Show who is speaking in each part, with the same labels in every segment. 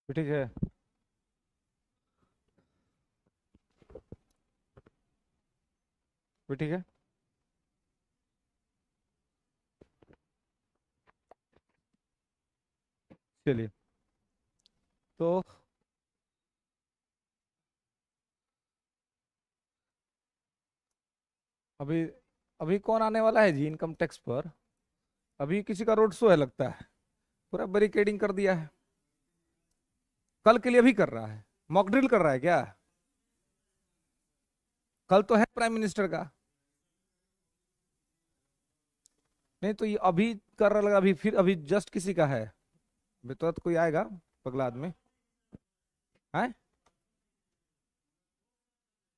Speaker 1: ठीक है। ठीक है। चलिए। तो अभी अभी कौन आने वाला है जी इनकम टैक्स पर? अभी किसी का रोड शो है लगता है। पूरा बैरिकेडिंग कर दिया है। कल के लिए भी कर रहा है। मॉक ड्रिल कर रहा है क्या? कल तो है प्राइम मिनिस्टर का। नहीं तो ये अभी कर रहा लगा, अभी फिर अभी जस्ट किसी का है। अभी तुरंत कोई आएगा पगला आदमी है।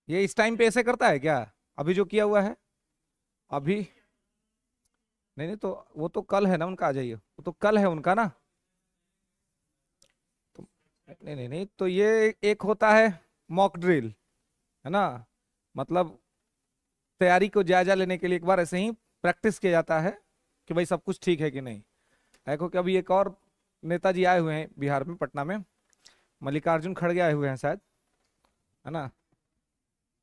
Speaker 1: ये इस टाइम पे ऐसे करता है क्या? अभी जो किया हुआ है अभी। नहीं नहीं, तो वो तो कल है ना उनका, आ जाइए, वो तो कल है उनका ना। तो नहीं नहीं नहीं, तो ये एक होता है मॉक ड्रिल, है ना। मतलब तैयारी को जायजा लेने के लिए एक बार ऐसे ही प्रैक्टिस किया जाता है कि भाई सब कुछ ठीक है कि नहीं। देखो कि अभी एक और नेताजी आए हुए हैं बिहार में, पटना में। मल्लिकार्जुन खड़गे आए हुए हैं शायद, है ना।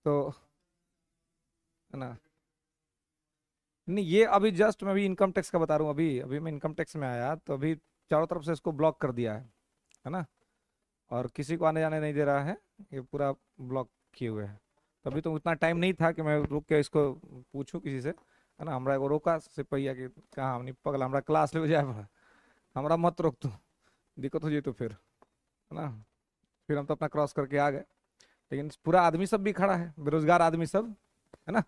Speaker 1: तो है ना। नहीं, ये अभी जस्ट मैं अभी इनकम टैक्स का बता रहा हूँ। अभी अभी मैं इनकम टैक्स में आया तो अभी चारों तरफ से इसको ब्लॉक कर दिया है ना। और किसी को आने जाने नहीं दे रहा है। ये पूरा ब्लॉक किए हुए हैं। तभी तो उतना टाइम नहीं था कि मैं रुक के इसको पूछूं किसी से, है ना। हमरा एगो रोका सिपहिया कि कहाँ हमनी पगला हमरा क्लास ले जाए बा। हमरा मत रोक तू, दिक्कत हो जाए तो फिर, है ना। फिर हम तो अपना क्रॉस करके आ गए। लेकिन पूरा आदमी सब भी खड़ा है, बेरोजगार आदमी सब, है ना।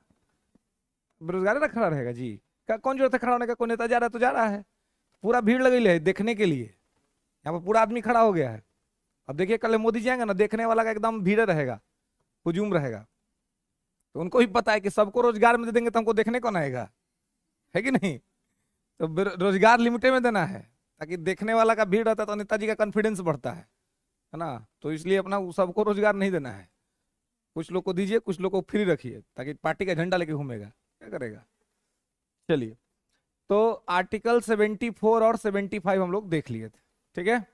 Speaker 1: बेरोजगार ना खड़ा रहेगा जी। कौन जरूरत है खड़ा होने का? कोई नेता जा रहा है तो जा रहा है। पूरा भीड़ लगी है देखने के लिए। यहाँ पर पूरा आदमी खड़ा हो गया है। अब देखिए कल मोदी जी आएंगे ना, देखने वाला का एकदम भीड़ रहेगा, हुजूम रहेगा। तो उनको भी पता है कि सबको रोजगार में दे देंगे तो हमको देखने कौन आएगा, है कि नहीं। तो रोजगार लिमिटेड में देना है, ताकि देखने वाला का भीड़ रहता है तो नेताजी का कॉन्फिडेंस बढ़ता है ना। तो इसलिए अपना सबको रोजगार नहीं देना है। कुछ लोग को दीजिए, कुछ लोग को फ्री रखिए, ताकि पार्टी का झंडा लेके घूमेगा, क्या करेगा। चलिए। तो आर्टिकल 74 और 75 हम लोग देख लिए थे, ठीक है।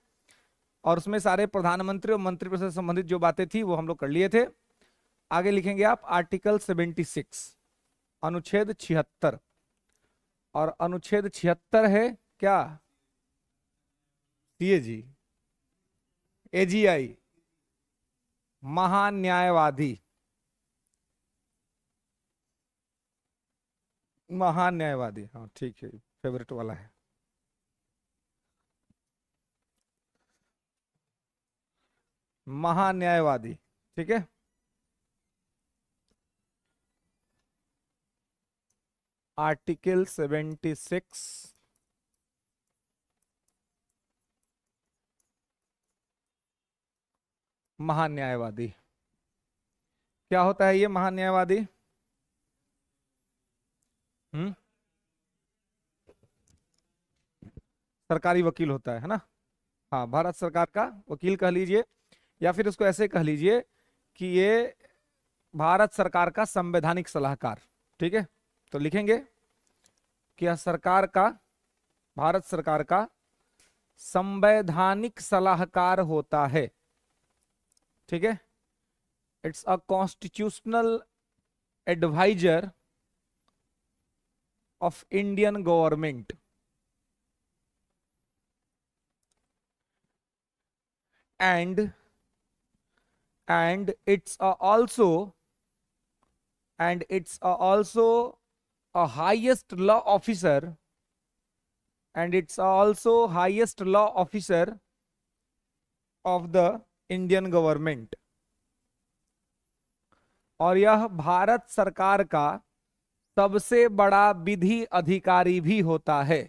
Speaker 1: और उसमें सारे प्रधानमंत्री और मंत्रिपरिषद से संबंधित जो बातें थी वो हम लोग कर लिए थे। आगे लिखेंगे आप आर्टिकल 76, अनुच्छेद 76। और अनुच्छेद 76 है क्या? CAG, AGI, महान्यायवादी। महान्यायवादी, हाँ ठीक है, फेवरेट वाला है। महान्यायवादी, ठीक है। आर्टिकल 76, महान्यायवादी। क्या होता है ये महान्यायवादी? हम्म। सरकारी वकील होता है ना। हाँ, भारत सरकार का वकील कह लीजिए, या फिर उसको ऐसे कह लीजिए कि ये भारत सरकार का संवैधानिक सलाहकार, ठीक है। तो लिखेंगे कि यह सरकार का, भारत सरकार का संवैधानिक सलाहकार होता है, ठीक है। It's a constitutional advisor of Indian government. and and it's also a highest law officer, and it's also highest law officer of the Indian government. और यह भारत सरकार का सबसे बड़ा विधि अधिकारी भी होता है।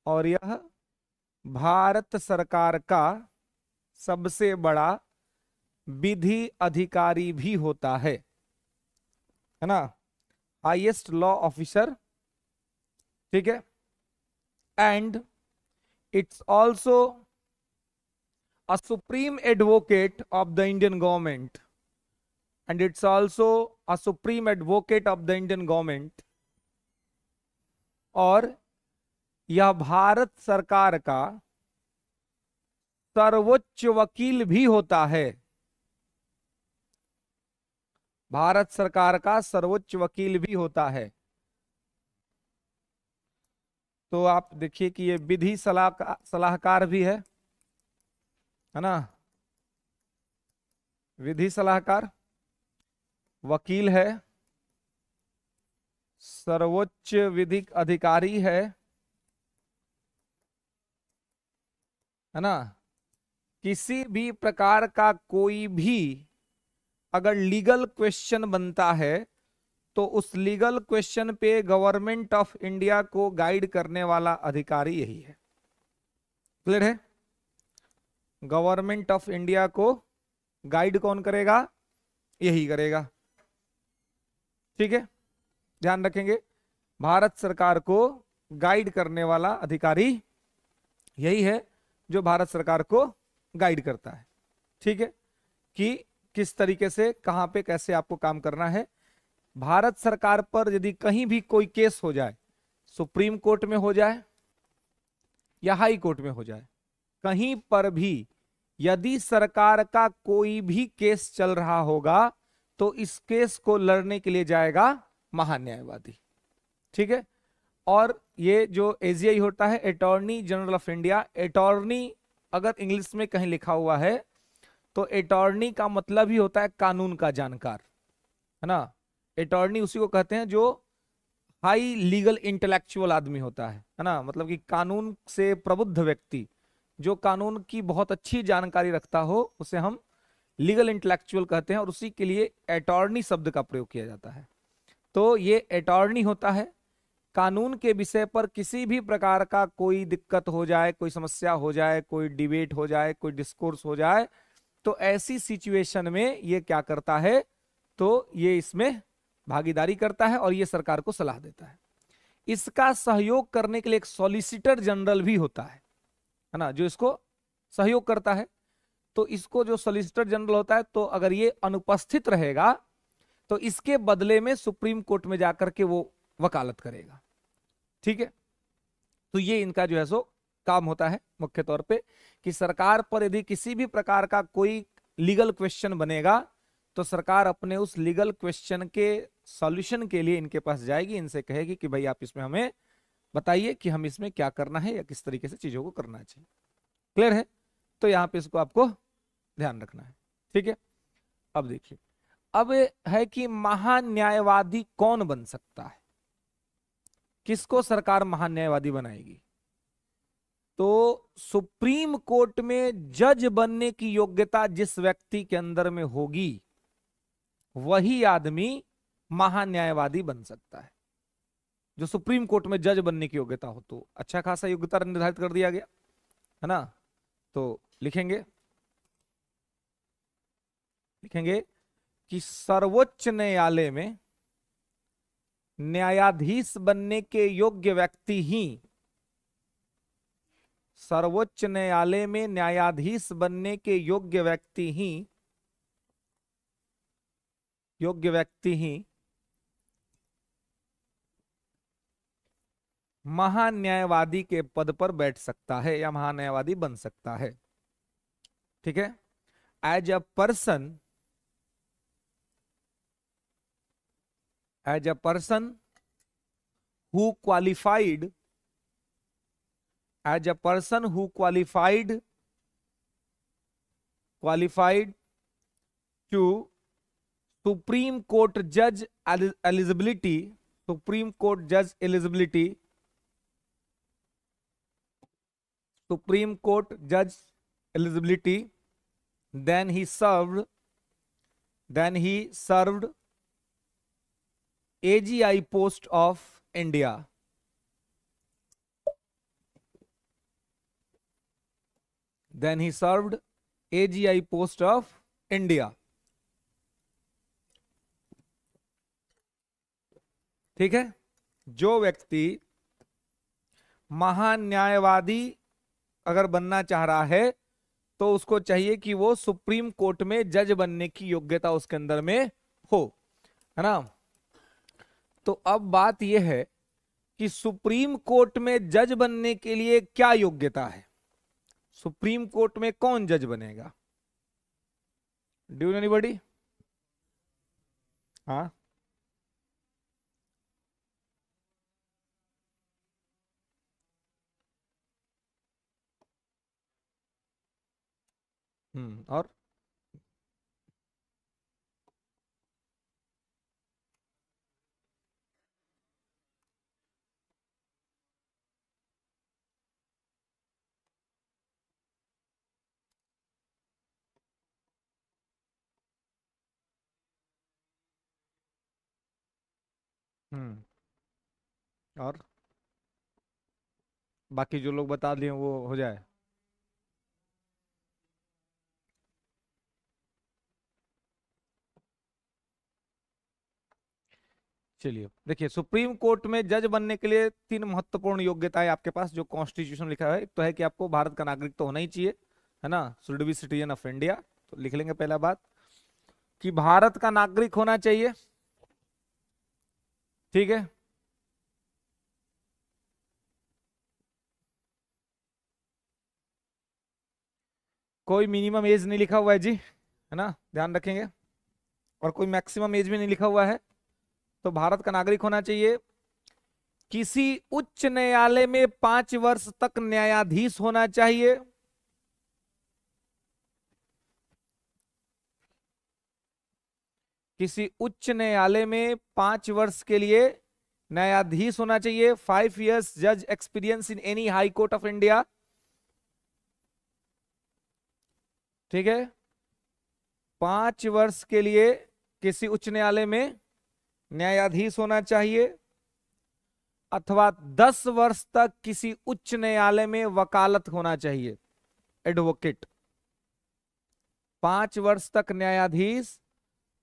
Speaker 1: और यह भारत सरकार का सबसे बड़ा विधि अधिकारी भी होता है ना। हाईएस्ट लॉ ऑफिसर, ठीक है। And it's also a supreme advocate of the Indian government, and it's also a supreme advocate of the Indian government। और यह भारत सरकार का सर्वोच्च वकील भी होता है। भारत सरकार का सर्वोच्च वकील भी होता है। तो आप देखिए कि ये विधि सलाहकार भी है ना, विधि सलाहकार, वकील है, सर्वोच्च विधिक अधिकारी है ना। किसी भी प्रकार का कोई भी अगर लीगल क्वेश्चन बनता है तो उस लीगल क्वेश्चन पे गवर्नमेंट ऑफ इंडिया को गाइड करने वाला अधिकारी यही है। क्लियर है? गवर्नमेंट ऑफ इंडिया को गाइड कौन करेगा? यही करेगा। ठीक है, ध्यान रखेंगे, भारत सरकार को गाइड करने वाला अधिकारी यही है जो भारत सरकार को गाइड करता है। ठीक है, कि किस तरीके से कहां पे कैसे आपको काम करना है। भारत सरकार पर यदि कहीं भी कोई केस हो जाए, सुप्रीम कोर्ट में हो जाए या हाई कोर्ट में हो जाए, कहीं पर भी यदि सरकार का कोई भी केस चल रहा होगा तो इस केस को लड़ने के लिए जाएगा महान्यायवादी। ठीक है, और ये जो एजीआई होता है, attorney general of India, attorney अगर इंग्लिश में कहीं लिखा हुआ है तो अटॉर्नी का मतलब ही होता है कानून का जानकार, है ना। अटॉर्नी उसी को कहते हैं जो हाई लीगल इंटेलेक्चुअल आदमी होता है ना, मतलब कि कानून से प्रबुद्ध व्यक्ति जो कानून की बहुत अच्छी जानकारी रखता हो उसे हम लीगल इंटेलेक्चुअल कहते हैं, और उसी के लिए अटॉर्नी शब्द का प्रयोग किया जाता है। तो ये अटॉर्नी होता है, कानून के विषय पर किसी भी प्रकार का कोई दिक्कत हो जाए, कोई समस्या हो जाए, कोई डिबेट हो जाए, कोई डिस्कोर्स हो जाए, तो ऐसी सिचुएशन में ये क्या करता है, तो ये इसमें भागीदारी करता है और ये सरकार को सलाह देता है। इसका सहयोग करने के लिए एक सॉलिसिटर जनरल भी होता है ना, जो इसको सहयोग करता है। तो इसको जो सॉलिसिटर जनरल होता है, तो अगर ये अनुपस्थित रहेगा तो इसके बदले में सुप्रीम कोर्ट में जाकर के वो वकालत करेगा। ठीक है, तो ये इनका जो है सो काम होता है मुख्य तौर पे, कि सरकार पर यदि किसी भी प्रकार का कोई लीगल क्वेश्चन बनेगा तो सरकार अपने उस लीगल क्वेश्चन के सॉल्यूशन के लिए इनके पास जाएगी, इनसे कहेगी कि भाई आप इसमें हमें बताइए कि हम इसमें क्या करना है या किस तरीके से चीजों को करना चाहिए। क्लियर है? तो यहां पे इसको आपको ध्यान रखना है। ठीक है, अब देखिए, अब है कि महान्यायवादी कौन बन सकता है, किसको सरकार महान्यायवादी बनाएगी। तो सुप्रीम कोर्ट में जज बनने की योग्यता जिस व्यक्ति के अंदर में होगी वही आदमी महान्यायवादी बन सकता है। जो सुप्रीम कोर्ट में जज बनने की योग्यता हो, तो अच्छा खासा योग्यता निर्धारित कर दिया गया है ना। तो लिखेंगे कि सर्वोच्च न्यायालय में न्यायाधीश बनने के योग्य व्यक्ति ही, सर्वोच्च न्यायालय में न्यायाधीश बनने के योग्य व्यक्ति ही महान्यायवादी के पद पर बैठ सकता है या महान्यायवादी बन सकता है। ठीक है, as a person who qualified to Supreme Court judge eligibility, then he served AGI post of India. ठीक है, जो व्यक्ति महान्यायवादी अगर बनना चाह रहा है तो उसको चाहिए कि वो सुप्रीम कोर्ट में जज बनने की योग्यता उसके अंदर में हो, है ना। तो अब बात यह है कि सुप्रीम कोर्ट में जज बनने के लिए क्या योग्यता है। सुप्रीम कोर्ट में कौन जज बनेगा? Do you anybody? हाँ। और हम्म और बाकी जो लोग बता दिए वो हो जाए? चलिए देखिए, सुप्रीम कोर्ट में जज बनने के लिए तीन महत्वपूर्ण योग्यताएं आपके पास जो कॉन्स्टिट्यूशन लिखा है। एक तो है कि आपको भारत का नागरिक तो होना ही चाहिए, है ना, should be citizen of India. तो लिख लेंगे पहला बात कि भारत का नागरिक होना चाहिए। ठीक है। कोई मिनिमम एज नहीं लिखा हुआ है जी, है ना, ध्यान रखेंगे। और कोई मैक्सिमम एज भी नहीं लिखा हुआ है। तो भारत का नागरिक होना चाहिए। किसी उच्च न्यायालय में 5 वर्ष तक न्यायाधीश होना चाहिए। किसी उच्च न्यायालय में 5 वर्ष के लिए न्यायाधीश होना चाहिए। 5 years जज experience in any high court of India. ठीक है। 5 वर्ष के लिए किसी उच्च न्यायालय में न्यायाधीश होना चाहिए, अथवा 10 वर्ष तक किसी उच्च न्यायालय में वकालत होना चाहिए, एडवोकेट। 5 वर्ष तक न्यायाधीश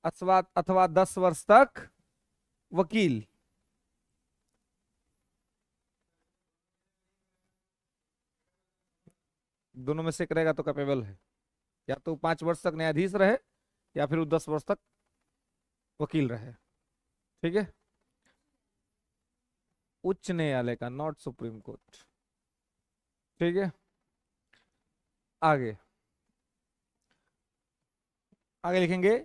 Speaker 1: अथवा अथवा 10 वर्ष तक वकील। दोनों में से एक रहेगा तो कैपेबल है। या तो 5 वर्ष तक न्यायाधीश रहे या फिर वो 10 वर्ष तक वकील रहे। ठीक है। उच्च न्यायालय का, नॉट सुप्रीम कोर्ट। ठीक है। आगे आगे लिखेंगे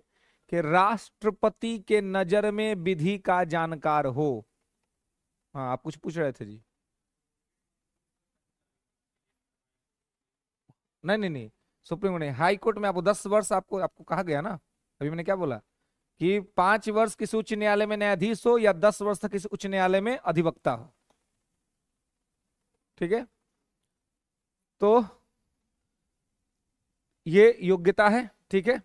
Speaker 1: कि राष्ट्रपति के नजर में विधि का जानकार हो। हाँ, आप कुछ पूछ रहे थे जी। नहीं नहीं नहीं, सुप्रीम कोर्ट नहीं, हाई कोर्ट में आपको 10 वर्ष, आपको आपको कहा गया ना, अभी मैंने क्या बोला कि 5 वर्ष किसी उच्च न्यायालय में न्यायाधीश हो या 10 वर्ष तक किसी उच्च न्यायालय में अधिवक्ता हो। ठीक है। तो ये योग्यता है। ठीक है।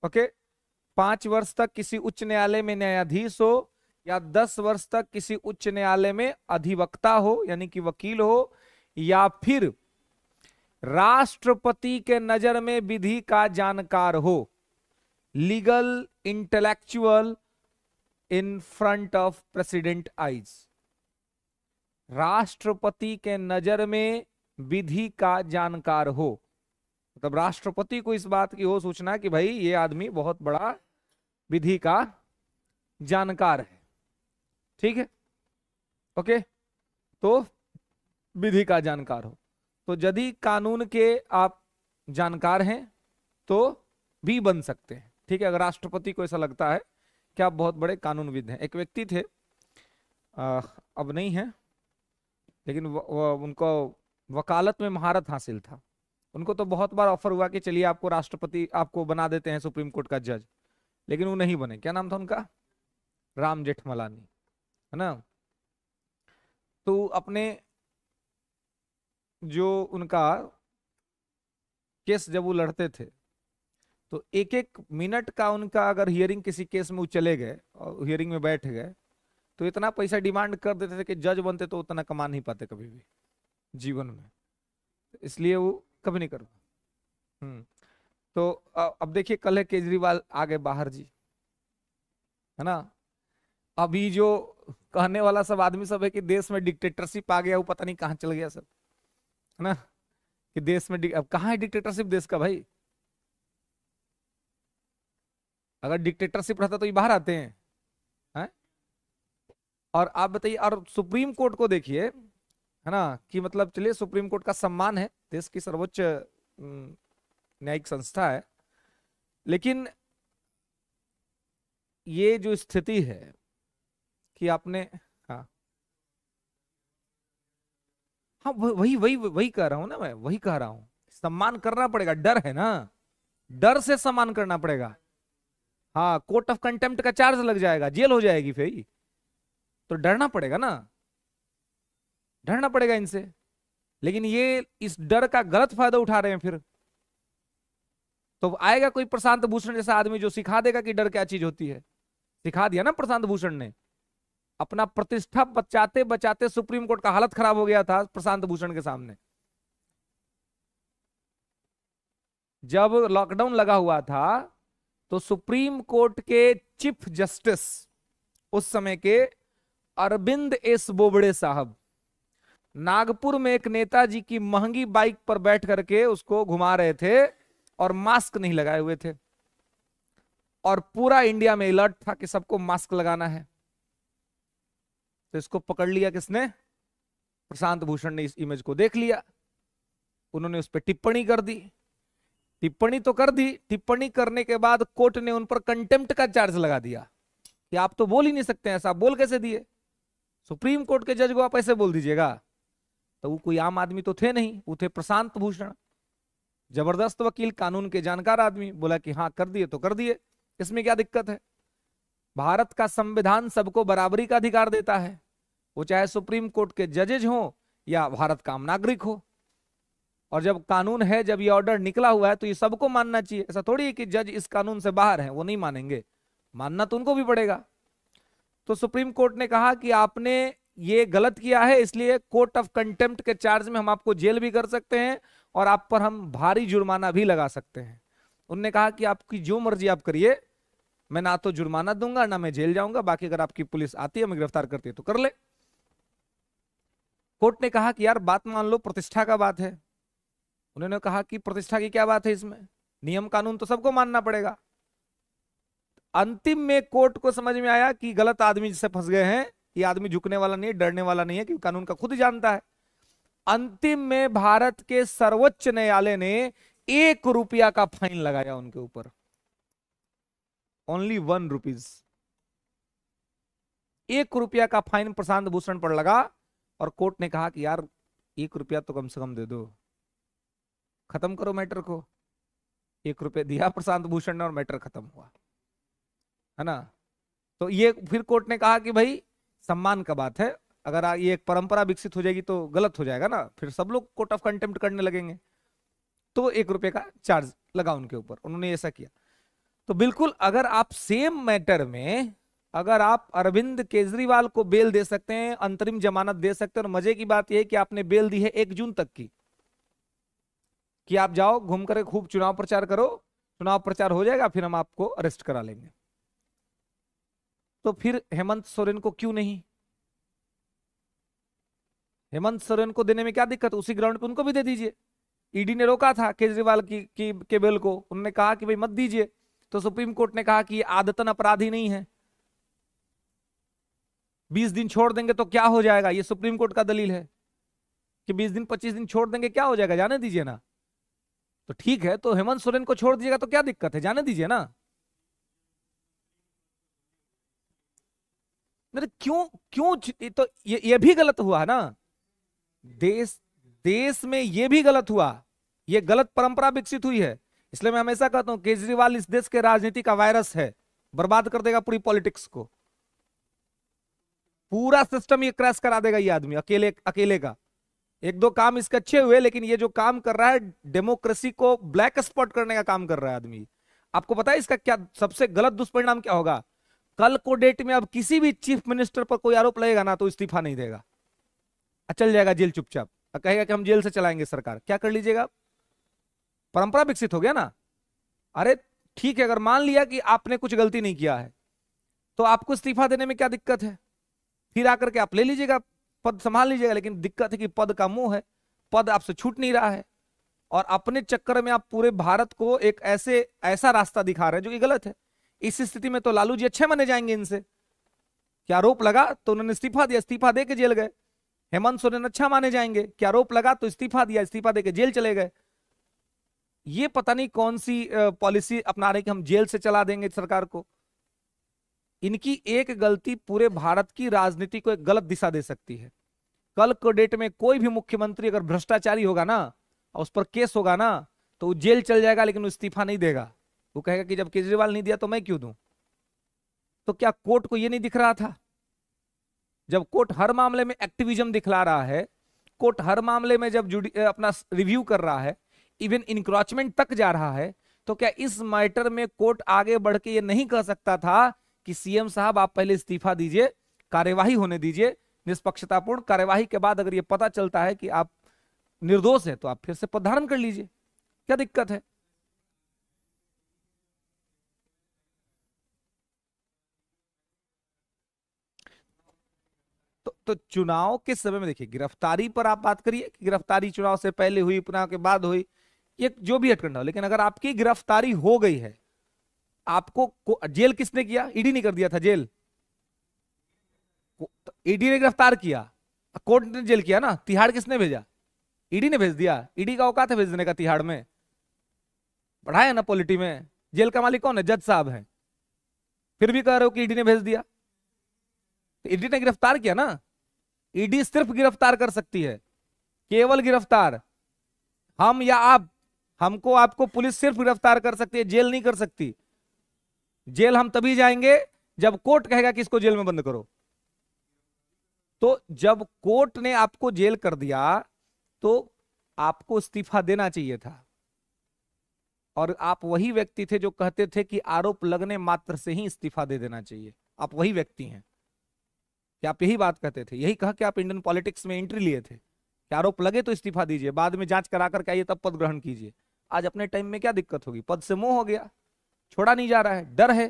Speaker 1: ओके। 5 वर्ष तक किसी उच्च न्यायालय में न्यायाधीश हो या 10 वर्ष तक किसी उच्च न्यायालय में अधिवक्ता हो यानी कि वकील हो, या फिर राष्ट्रपति के नजर में विधि का जानकार हो, legal intellectual in front of president eyes. राष्ट्रपति के नजर में विधि का जानकार हो, मतलब राष्ट्रपति को इस बात की हो सूचना कि भाई ये आदमी बहुत बड़ा विधि का जानकार है। ठीक है। ओके। तो विधि का जानकार हो, तो यदि कानून के आप जानकार हैं तो भी बन सकते हैं। ठीक है। अगर राष्ट्रपति को ऐसा लगता है कि आप बहुत बड़े कानूनविद हैं। एक व्यक्ति थे, अब नहीं है, लेकिन उनको वकालत में महारत हासिल था। उनको तो बहुत बार ऑफर हुआ कि चलिए आपको राष्ट्रपति, आपको बना देते हैं सुप्रीम कोर्ट का जज, लेकिन वो नहीं बने। क्या नाम था उनका? राम जेठमलानी, है ना। तो अपने जो उनका केस जब वो लड़ते थे तो एक एक मिनट का उनका अगर हियरिंग किसी केस में वो चले गए और हियरिंग में बैठ गए तो इतना पैसा डिमांड कर देते थे कि जज बनते तो उतना कमा नहीं पाते कभी भी जीवन में। इसलिए वो कभी नहीं कर पाए। तो अब देखिए, कल है केजरीवाल आ गए बाहर जी, है ना। अभी जो कहने वाला सब आदमी सब है कि देश में डिक्टेटरशिप आ गया, वो पता नहीं कहाँ चल गया सब, है ना। कि देश में अब कहाँ है डिक्टेटरशिप देश का भाई? अगर डिक्टेटरशिप रहता तो ये बाहर आते हैं? और आप बताइए, और सुप्रीम कोर्ट को देखिए, है ना, कि मतलब चलिए सुप्रीम कोर्ट का सम्मान है, देश की सर्वोच्च न्यायिक संस्था है, लेकिन ये जो स्थिति है कि आपने, हाँ हाँ वही वही वही कह रहा हूं ना, मैं वही कह रहा हूं, सम्मान करना पड़ेगा, डर है ना, डर से सम्मान करना पड़ेगा। हाँ, कोर्ट ऑफ कंटेम्प्ट का चार्ज लग जाएगा, जेल हो जाएगी फिर, तो डरना पड़ेगा ना, डरना पड़ेगा इनसे। लेकिन ये इस डर का गलत फायदा उठा रहे हैं फिर। तो आएगा कोई प्रशांत भूषण जैसा आदमी जो सिखा देगा कि डर क्या चीज होती है। सिखा दिया ना प्रशांत भूषण ने, अपना प्रतिष्ठा बचाते बचाते सुप्रीम कोर्ट का हालत खराब हो गया था प्रशांत भूषण के सामने। जब लॉकडाउन लगा हुआ था तो सुप्रीम कोर्ट के चीफ जस्टिस उस समय के अरविंद एस बोबड़े साहब नागपुर में एक नेताजी की महंगी बाइक पर बैठ करके उसको घुमा रहे थे और मास्क नहीं लगाए हुए थे, और पूरा इंडिया में अलर्ट था कि सबको मास्क लगाना है। तो इसको पकड़ लिया किसने? प्रशांत भूषण ने इस इमेज को देख लिया, उन्होंने उस पर टिप्पणी कर दी। टिप्पणी तो कर दी, टिप्पणी करने के बाद कोर्ट ने उन पर कंटेम्प्ट का चार्ज लगा दिया कि आप तो बोल ही नहीं सकते ऐसा, आप बोल कैसे दिए? सुप्रीम कोर्ट के जज को आप ऐसे बोल दीजिएगा? तो वो कोई आम आदमी तो थे नहीं, वो थे प्रशांत भूषण, जबरदस्त वकील, कानून के जानकार आदमी। बोला कि हाँ कर दिए तो कर दिए, इसमें क्या दिक्कत है? भारत का संविधान सबको बराबरी का अधिकार देता है, वो चाहे सुप्रीम कोर्ट के जजेज हो या भारत का आम नागरिक हो। और जब कानून है, जब ये ऑर्डर निकला हुआ है तो ये सबको मानना चाहिए। ऐसा थोड़ी है कि जज इस कानून से बाहर हैं वो नहीं मानेंगे, मानना तो उनको भी पड़ेगा। तो सुप्रीम कोर्ट ने कहा कि आपने ये गलत किया है, इसलिए कोर्ट ऑफ कंटेम्प्ट के चार्ज में हम आपको जेल भी कर सकते हैं और आप पर हम भारी जुर्माना भी लगा सकते हैं। उन्होंने कहा कि आपकी जो मर्जी आप करिए, मैं ना तो जुर्माना दूंगा ना मैं जेल जाऊंगा, बाकी अगर आपकी पुलिस आती है, मैं गिरफ्तार करती है तो कर ले। कोर्ट ने कहा कि यार बात मान लो, प्रतिष्ठा का बात है। उन्होंने कहा कि प्रतिष्ठा की क्या बात है इसमें, नियम कानून तो सबको मानना पड़ेगा। अंतिम में कोर्ट को समझ में आया कि गलत आदमी जिससे फंस गए हैं, ये आदमी झुकने वाला नहीं है, डरने वाला नहीं है, क्योंकि कानून का खुद ही जानता है। अंतिम में भारत के सर्वोच्च न्यायालय ने 1 रुपया का फाइन लगाया उनके ऊपर, ओनली 1 रुपीज। 1 रुपया का फाइन प्रशांत भूषण पर लगा और कोर्ट ने कहा कि यार 1 रुपया तो कम से कम दे दो, खत्म करो मैटर को। 1 रुपया दिया प्रशांत भूषण ने और मैटर खत्म हुआ, है ना। तो ये फिर कोर्ट ने कहा कि भाई सम्मान का बात है, अगर ये एक परंपरा विकसित हो जाएगी तो गलत हो जाएगा ना, फिर सब लोग कोर्ट ऑफ कंटेम्प्ट करने लगेंगे। तो 1 रुपये का चार्ज लगा उनके ऊपर, उन्होंने ऐसा किया। तो बिल्कुल, अगर आप सेम मैटर में अगर आप अरविंद केजरीवाल को बेल दे सकते हैं, अंतरिम जमानत दे सकते हैं, और मजे की बात यह है कि आपने बेल दी है 1 जून तक की, कि आप जाओ घूम कर खूब चुनाव प्रचार करो, चुनाव प्रचार हो जाएगा फिर हम आपको अरेस्ट करा लेंगे। तो फिर हेमंत सोरेन को क्यों नहीं? हेमंत सोरेन को देने में क्या दिक्कत? उसी ग्राउंड पे उनको भी दे दीजिए। ईडी ने रोका था केजरीवाल के बेल को, उन्होंने कहा कि भाई मत दीजिए, तो सुप्रीम कोर्ट ने कहा कि ये आदतन अपराधी नहीं है, 20 दिन छोड़ देंगे तो क्या हो जाएगा, ये सुप्रीम कोर्ट का दलील है कि 20 दिन 25 दिन छोड़ देंगे क्या हो जाएगा, जाने दीजिए ना। तो ठीक है, तो हेमंत सोरेन को छोड़ दीजिएगा तो क्या दिक्कत है, जाने दीजिए ना। मेरे क्यों क्यों तो ये भी गलत हुआ है ना, देश देश में ये भी गलत हुआ, ये गलत परंपरा विकसित हुई है। इसलिए मैं हमेशा कहता हूं केजरीवाल इस देश के राजनीति का वायरस है, बर्बाद कर देगा पूरी पॉलिटिक्स को, पूरा सिस्टम ये क्रैश करा देगा ये आदमी अकेले अकेले का। 1-2 काम इसके अच्छे हुए, लेकिन ये जो काम कर रहा है डेमोक्रेसी को ब्लैक स्पॉट करने का काम कर रहा है आदमी। आपको पता है इसका क्या सबसे गलत दुष्परिणाम क्या होगा? कल को डेट में अब किसी भी चीफ मिनिस्टर पर कोई आरोप लगेगा ना तो इस्तीफा नहीं देगा, चल जाएगा जेल चुपचाप, कहेगा कि हम जेल से चलाएंगे सरकार। क्या कर लीजिएगा? परंपरा विकसित हो गया ना। अरे ठीक है, अगर मान लिया कि आपने कुछ गलती नहीं किया है तो आपको इस्तीफा देने में क्या दिक्कत है? फिर आकर के आप ले लीजिएगा, पद संभाल लीजिएगा। लेकिन दिक्कत है कि पद का मोह है, पद आपसे छूट नहीं रहा है, और अपने चक्कर में आप पूरे भारत को एक ऐसा रास्ता दिखा रहे हैं जो कि गलत है। इस स्थिति में तो लालू जी अच्छे माने जाएंगे इनसे, क्या आरोप लगा तो उन्होंने इस्तीफा दिया, इस्तीफा दे के जेल गए। हेमंत सोरेन अच्छा माने जाएंगे कि आरोप लगा तो इस्तीफा दिया, इस्तीफा देके जेल चले गए। ये पता नहीं कौन सी पॉलिसी अपना रहे कि हम जेल से चला देंगे सरकार को। इनकी एक गलती पूरे भारत की राजनीति को एक गलत दिशा दे सकती है। कल को डेट में कोई भी मुख्यमंत्री अगर भ्रष्टाचारी होगा ना और उस पर केस होगा ना तो वो जेल चल जाएगा, लेकिन वो इस्तीफा नहीं देगा। वो कहेगा कि जब केजरीवाल नहीं दिया तो मैं क्यों दूं। तो क्या कोर्ट को ये नहीं दिख रहा था? जब कोर्ट हर मामले में एक्टिविज्म दिखला रहा है, कोर्ट हर मामले में जब अपना रिव्यू कर रहा है, इवन इंक्रोचमेंट तक जा रहा है, तो क्या इस मैटर में कोर्ट आगे बढ़ के ये नहीं कह सकता था कि सीएम साहब आप पहले इस्तीफा दीजिए, कार्यवाही होने दीजिए, निष्पक्षतापूर्ण कार्यवाही के बाद अगर ये पता चलता है कि आप निर्दोष है तो आप फिर से पद धारण कर लीजिए, क्या दिक्कत है? तो चुनाव के समय में देखिए, गिरफ्तारी पर आप बात करिए कि गिरफ्तारी चुनाव से पहले हुई, चुनाव के बाद हुई, ये जो भी हटकंडा हो, लेकिन अगर आपकी गिरफ्तारी हो गई है, आपको जेल किसने किया? ईडी ने कर दिया था जेल। ईडी ने गिरफ्तार किया, कोर्ट ने जेल किया ना। तिहाड़ किसने भेजा? ईडी ने भेज दिया। ईडी का औकात है भेजने का तिहाड़ में? पढ़ाया ना पॉलिटी में। जेल का मालिक कौन है? जज साहब है। फिर भी कह रहे हो कि ईडी ने भेज दिया। तो ईडी ने गिरफ्तार किया ना। ईडी सिर्फ गिरफ्तार कर सकती है, केवल गिरफ्तार। हम या आप, हमको आपको पुलिस सिर्फ गिरफ्तार कर सकती है, जेल नहीं कर सकती। जेल हम तभी जाएंगे जब कोर्ट कहेगा कि इसको जेल में बंद करो। तो जब कोर्ट ने आपको जेल कर दिया तो आपको इस्तीफा देना चाहिए था। और आप वही व्यक्ति थे जो कहते थे कि आरोप लगने मात्र से ही इस्तीफा दे देना चाहिए। आप वही व्यक्ति हैं कि आप यही बात कहते थे, यही कहा कि आप इंडियन पॉलिटिक्स में एंट्री लिए थे कि आरोप लगे तो इस्तीफा दीजिए, बाद में जांच करा करके आइए तब पद ग्रहण कीजिए। आज अपने टाइम में क्या दिक्कत होगी? पद से मोह हो गया, छोड़ा नहीं जा रहा है, डर है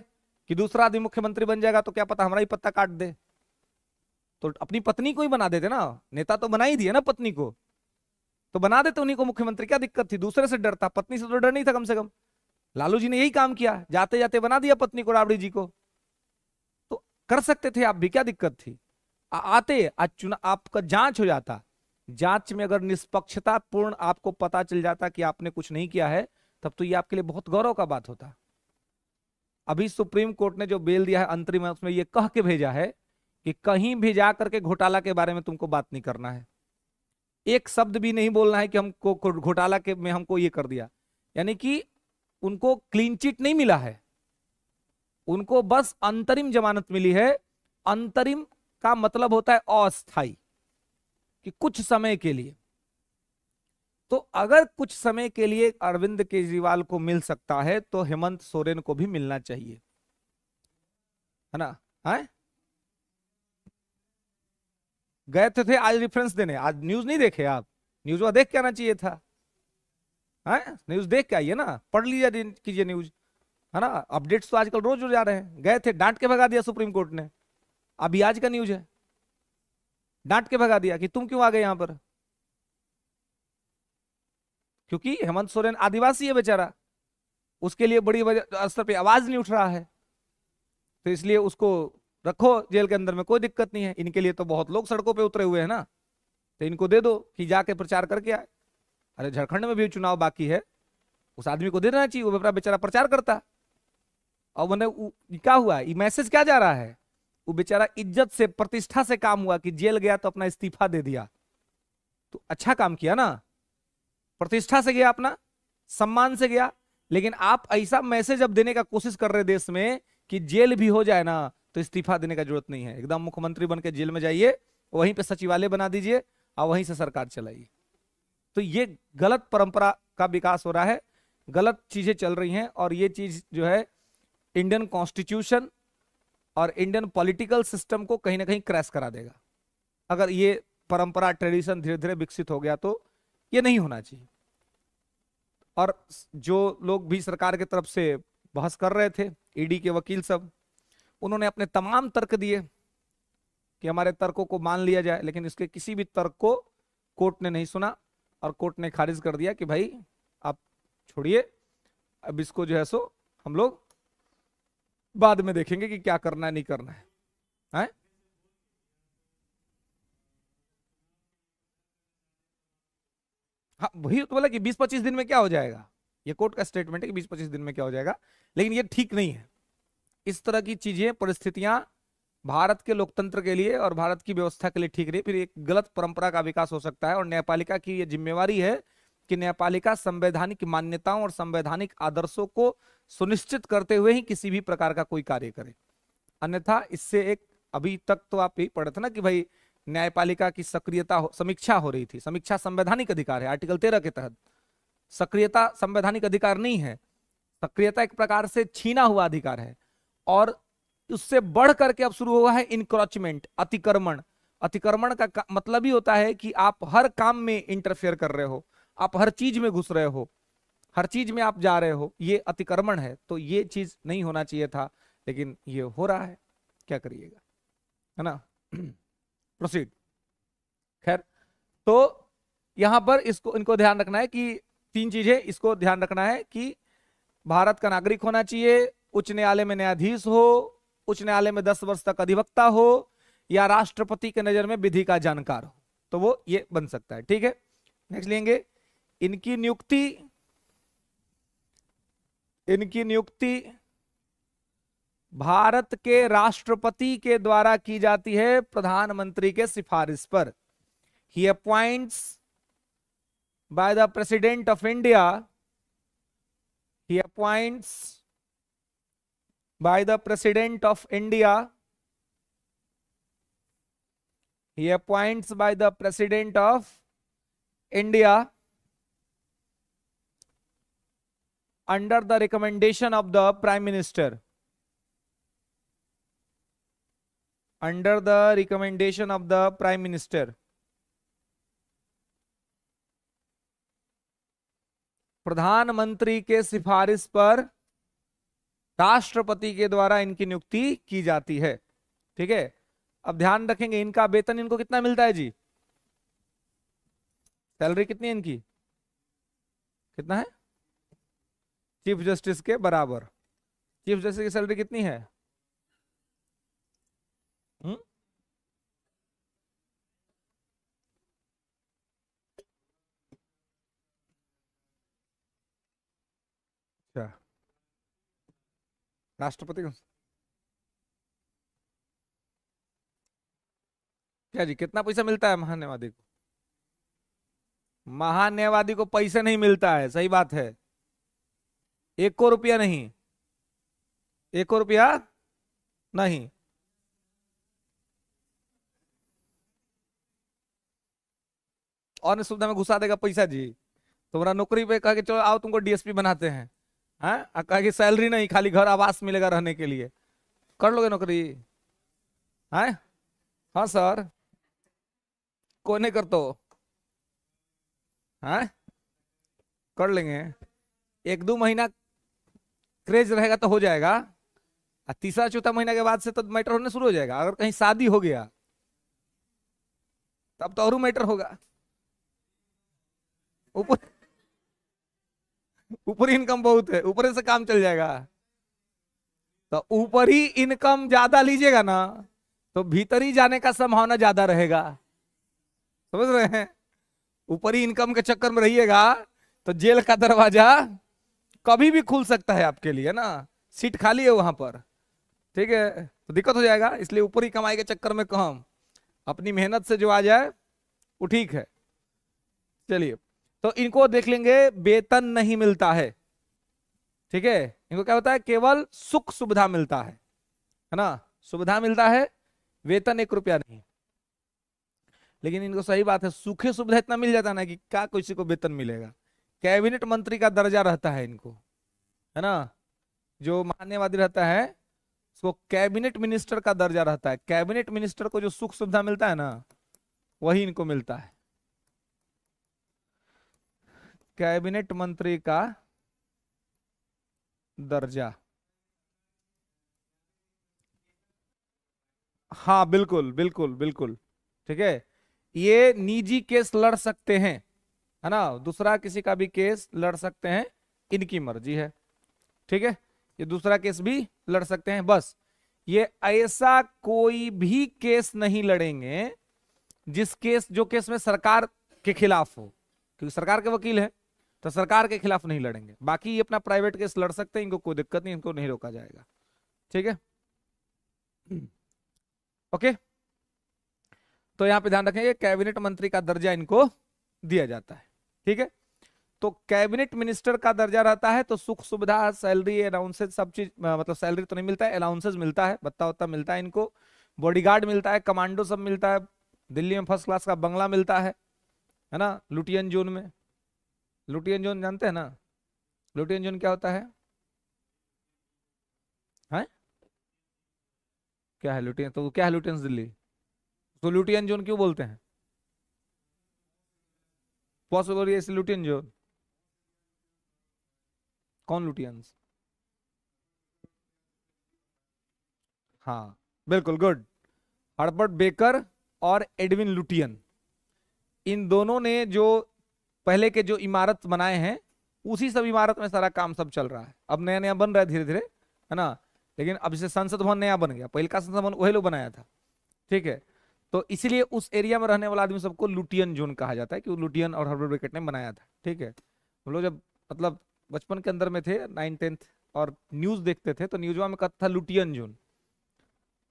Speaker 1: कि दूसरा आदमी मुख्यमंत्री बन जाएगा तो क्या पता हमारा ही पत्ता काट दे। तो अपनी पत्नी को ही बना देते ना, नेता तो बना ही दिए ना पत्नी को, तो बना देते उन्हीं को मुख्यमंत्री। क्या दिक्कत थी? दूसरे से डर था, पत्नी से तो डर नहीं था कम से कम। लालू जी ने यही काम किया, जाते जाते बना दिया पत्नी को, राबड़ी जी को। तो कर सकते थे आप भी, क्या दिक्कत थी? आते आज चुनाव, आपका जांच हो जाता, जांच में अगर निष्पक्षता पूर्ण आपको पता चल जाता कि आपने कुछ नहीं किया है, तब तो ये आपके लिए बहुत गौरव का बात होता। अभी सुप्रीम कोर्ट ने जो बेल दिया है अंतरिम, उसमें ये कह के भेजा है कि कहीं भी जा करके घोटाला के बारे में तुमको बात नहीं करना है, एक शब्द भी नहीं बोलना है कि हमको घोटाला के में हमको ये कर दिया। यानी कि उनको क्लीन चिट नहीं मिला है, उनको बस अंतरिम जमानत मिली है। अंतरिम का मतलब होता है अस्थाई, कि कुछ समय के लिए। तो अगर कुछ समय के लिए अरविंद केजरीवाल को मिल सकता है तो हेमंत सोरेन को भी मिलना चाहिए, है ना? है? गए थे आज रेफरेंस देने, आज न्यूज नहीं देखे आप? न्यूज वह देख के आना चाहिए था। है? न्यूज देख के आइए ना, पढ़ लीजिए, कीजिए न्यूज, है ना? अपडेट्स तो आजकल रोज हो जा रहे हैं। गए थे, डांट के भगा दिया सुप्रीम कोर्ट ने। अभी आज का न्यूज है, डांट के भगा दिया कि तुम क्यों आ गए यहां पर। क्योंकि हेमंत सोरेन आदिवासी है बेचारा, उसके लिए बड़ी स्तर पे आवाज नहीं उठ रहा है, तो इसलिए उसको रखो जेल के अंदर में, कोई दिक्कत नहीं है। इनके लिए तो बहुत लोग सड़कों पे उतरे हुए हैं ना, तो इनको दे दो कि जाके प्रचार करके आए। अरे झारखंड में भी चुनाव बाकी है, उस आदमी को दे देना चाहिए, वो बेचारा प्रचार करता। और मैंने क्या हुआ, ये मैसेज क्या जा रहा है? वो बेचारा इज्जत से, प्रतिष्ठा से काम हुआ कि जेल गया तो अपना इस्तीफा दे दिया, तो अच्छा काम किया ना, प्रतिष्ठा से गया, अपना सम्मान से गया। लेकिन आप ऐसा मैसेज अब देने का कोशिश कर रहे देश में कि जेल भी हो जाए ना तो इस्तीफा देने का जरूरत नहीं है, एकदम मुख्यमंत्री बन के जेल में जाइए, वहीं पे सचिवालय बना दीजिए और वहीं से सरकार चलाइए। तो ये गलत परंपरा का विकास हो रहा है, गलत चीजें चल रही हैं, और ये चीज जो है इंडियन कॉन्स्टिट्यूशन और इंडियन पॉलिटिकल सिस्टम को कहीं ना कहीं क्रैश करा देगा। अगर ये परंपरा, ट्रेडिशन धीरे धीरे विकसित हो गया तो ये नहीं होना चाहिए। और जो लोग भी सरकार की तरफ से बहस कर रहे थे, ईडी के वकील सब, उन्होंने अपने तमाम तर्क दिए कि हमारे तर्कों को मान लिया जाए, लेकिन इसके किसी भी तर्क को कोर्ट ने नहीं सुना, और कोर्ट ने खारिज कर दिया कि भाई आप छोड़िए, अब इसको जो है सो हम लोग बाद में देखेंगे कि क्या करना है नहीं करना है। हाँ वही तो बोला कि 20-25 दिन में क्या हो जाएगा, ये कोर्ट का स्टेटमेंट है कि 20-25 दिन में क्या हो जाएगा, लेकिन ये ठीक नहीं है। इस तरह की चीजें, परिस्थितियां भारत के लोकतंत्र के लिए और भारत की व्यवस्था के लिए ठीक नहीं, फिर एक गलत परंपरा का विकास हो सकता है। और न्यायपालिका की ये जिम्मेवारी है कि न्यायपालिका संवैधानिक मान्यताओं और संवैधानिक आदर्शों को सुनिश्चित करते हुए ही किसी भी प्रकार का कोई कार्य करे, अन्यथा इससे एक, अभी तक तो आप यही पढ़े थे ना कि भाई न्यायपालिका की सक्रियता समीक्षा हो रही थी। समीक्षा संवैधानिक अधिकार है आर्टिकल 13 के तहत, सक्रियता संवैधानिक अधिकार नहीं है। सक्रियता एक प्रकार से छीना हुआ अधिकार है, और उससे बढ़ करके अब शुरू हुआ है इनक्रोचमेंट, अतिक्रमण। अतिक्रमण का मतलब ही होता है कि आप हर काम में इंटरफेयर कर रहे हो, आप हर चीज में घुस रहे हो, हर चीज में आप जा रहे हो, ये अतिक्रमण है। तो ये चीज नहीं होना चाहिए था, लेकिन ये हो रहा है, क्या करिएगा, है ना। प्रोसीड। खैर, तो यहां पर इसको, इनको ध्यान रखना है कि 3 चीजें इसको ध्यान रखना है कि भारत का नागरिक होना चाहिए, उच्च न्यायालय में न्यायाधीश हो, उच्च न्यायालय में 10 वर्ष तक अधिवक्ता हो, या राष्ट्रपति के नजर में विधि का जानकार हो, तो वो ये बन सकता है। ठीक है, नेक्स्ट लेंगे। इनकी नियुक्ति भारत के राष्ट्रपति के द्वारा की जाती है, प्रधानमंत्री के सिफारिश पर। He appoints by the president of India, he appoints by the president of India, he appoints by the president of India under the recommendation of the prime minister, under the recommendation of the prime minister। प्रधानमंत्री के सिफारिश पर राष्ट्रपति के द्वारा इनकी नियुक्ति की जाती है। ठीक है, अब ध्यान रखेंगे इनका वेतन इनको कितना मिलता है जी, सैलरी कितनी है इनकी, कितना है, चीफ जस्टिस के बराबर। चीफ जस्टिस की सैलरी कितनी है, अच्छा, राष्ट्रपति को क्या जी, कितना पैसा मिलता है महान्यायवादी को? महान्यायवादी को पैसे नहीं मिलता है, सही बात है, 1 को रुपया नहीं, 1 को रुपया नहीं। और सुविधा में घुसा देगा पैसा जी, तुम्हारा नौकरी पे कह के चलो आओ तुमको डीएसपी बनाते हैं, हाँ, कहा कि सैलरी नहीं, खाली घर आवास मिलेगा रहने के लिए, कर लोगे नौकरी? हाँ हाँ सर, कोई नहीं कर तो, हाँ कर लेंगे, 1-2 महीना क्रेज रहेगा तो हो जाएगा, और तीसरा चौथा महीना के बाद से तो मैटर होने शुरू हो जाएगा। अगर कहीं शादी हो गया तब तो और मैटर होगा, ऊपर ऊपर इनकम बहुत है, ऊपर से काम चल जाएगा। तो ऊपर ही इनकम ज्यादा लीजिएगा ना, तो भीतर ही जाने का संभावना ज्यादा रहेगा, समझ रहे हैं। ऊपर ही इनकम के चक्कर में रहिएगा तो जेल का दरवाजा कभी भी खुल सकता है आपके लिए ना, सीट खाली है वहां पर, ठीक है, तो दिक्कत हो जाएगा। इसलिए ऊपर ही कमाई के चक्कर में कम, अपनी मेहनत से जो आ जाए वो ठीक है। चलिए, तो इनको देख लेंगे, वेतन नहीं मिलता है, ठीक है, इनको क्या होता है, केवल सुख सुविधा मिलता है ना, सुविधा मिलता है, वेतन 1 रुपया नहीं। लेकिन इनको सही बात है, सुखे सुविधा इतना मिल जाता है ना कि क्या किसी को वेतन मिलेगा। कैबिनेट मंत्री का दर्जा रहता है इनको, है ना, जो मान्यवादी रहता है उसको कैबिनेट मिनिस्टर का दर्जा रहता है। कैबिनेट मिनिस्टर को जो सुख सुविधा मिलता है ना, वही इनको मिलता है, कैबिनेट मंत्री का दर्जा। हाँ बिल्कुल बिल्कुल बिल्कुल, ठीक है, ये निजी केस लड़ सकते हैं, है ना, दूसरा किसी का भी केस लड़ सकते हैं, इनकी मर्जी है, ठीक है, ये दूसरा केस भी लड़ सकते हैं। बस ये ऐसा कोई भी केस नहीं लड़ेंगे जो केस में सरकार के खिलाफ हो, क्योंकि सरकार के वकील है, तो सरकार के खिलाफ नहीं लड़ेंगे। बाकी ये अपना प्राइवेट केस लड़ सकते हैं, इनको कोई दिक्कत नहीं, इनको नहीं रोका जाएगा। ठीक है, ओके। तो यहां पे ध्यान रखेंगे कैबिनेट मंत्री का दर्जा इनको दिया जाता है। ठीक है, तो कैबिनेट मिनिस्टर का दर्जा रहता है तो सुख सुविधा, सैलरी, अलाउंसेस, सब चीज, मतलब सैलरी तो नहीं मिलता है, अलाउंसेस मिलता है, भत्ता वत्ता मिलता है इनको, बॉडीगार्ड मिलता है, कमांडो सब मिलता है, दिल्ली में फर्स्ट क्लास का बंगला मिलता है ना। लुटियन जोन में, लुटियन जोन जानते हैं ना, लुटियन जोन क्या होता है? क्या है लुटियन? तो क्या है लुटियंस दिल्ली? तो लुटियन जोन क्यों बोलते हैं? पॉसिबल ये लुटियन जोन, कौन लुटियंस? हाँ बिल्कुल, गुड। हर्बर्ट बेकर और एडविन लुटियन, इन दोनों ने जो पहले के जो इमारत बनाए हैं, उसी सब इमारत में सारा काम सब चल रहा है। अब नया नया बन रहा है धीरे धीरे, है ना। लेकिन अब जैसे संसद भवन नया बन गया, पहले का संसद भवन वही लोग बनाया था। ठीक है, तो इसीलिए उस एरिया में रहने वाला आदमी सबको लुटियन जोन कहा जाता है, कि लुटियन और हर्बर्ट बेकर ने बनाया था। ठीक है, हम लोग जब मतलब बचपन के अंदर में थे, 9th 10th, और न्यूज देखते थे, तो न्यूज में कहता था लुटियन जोन।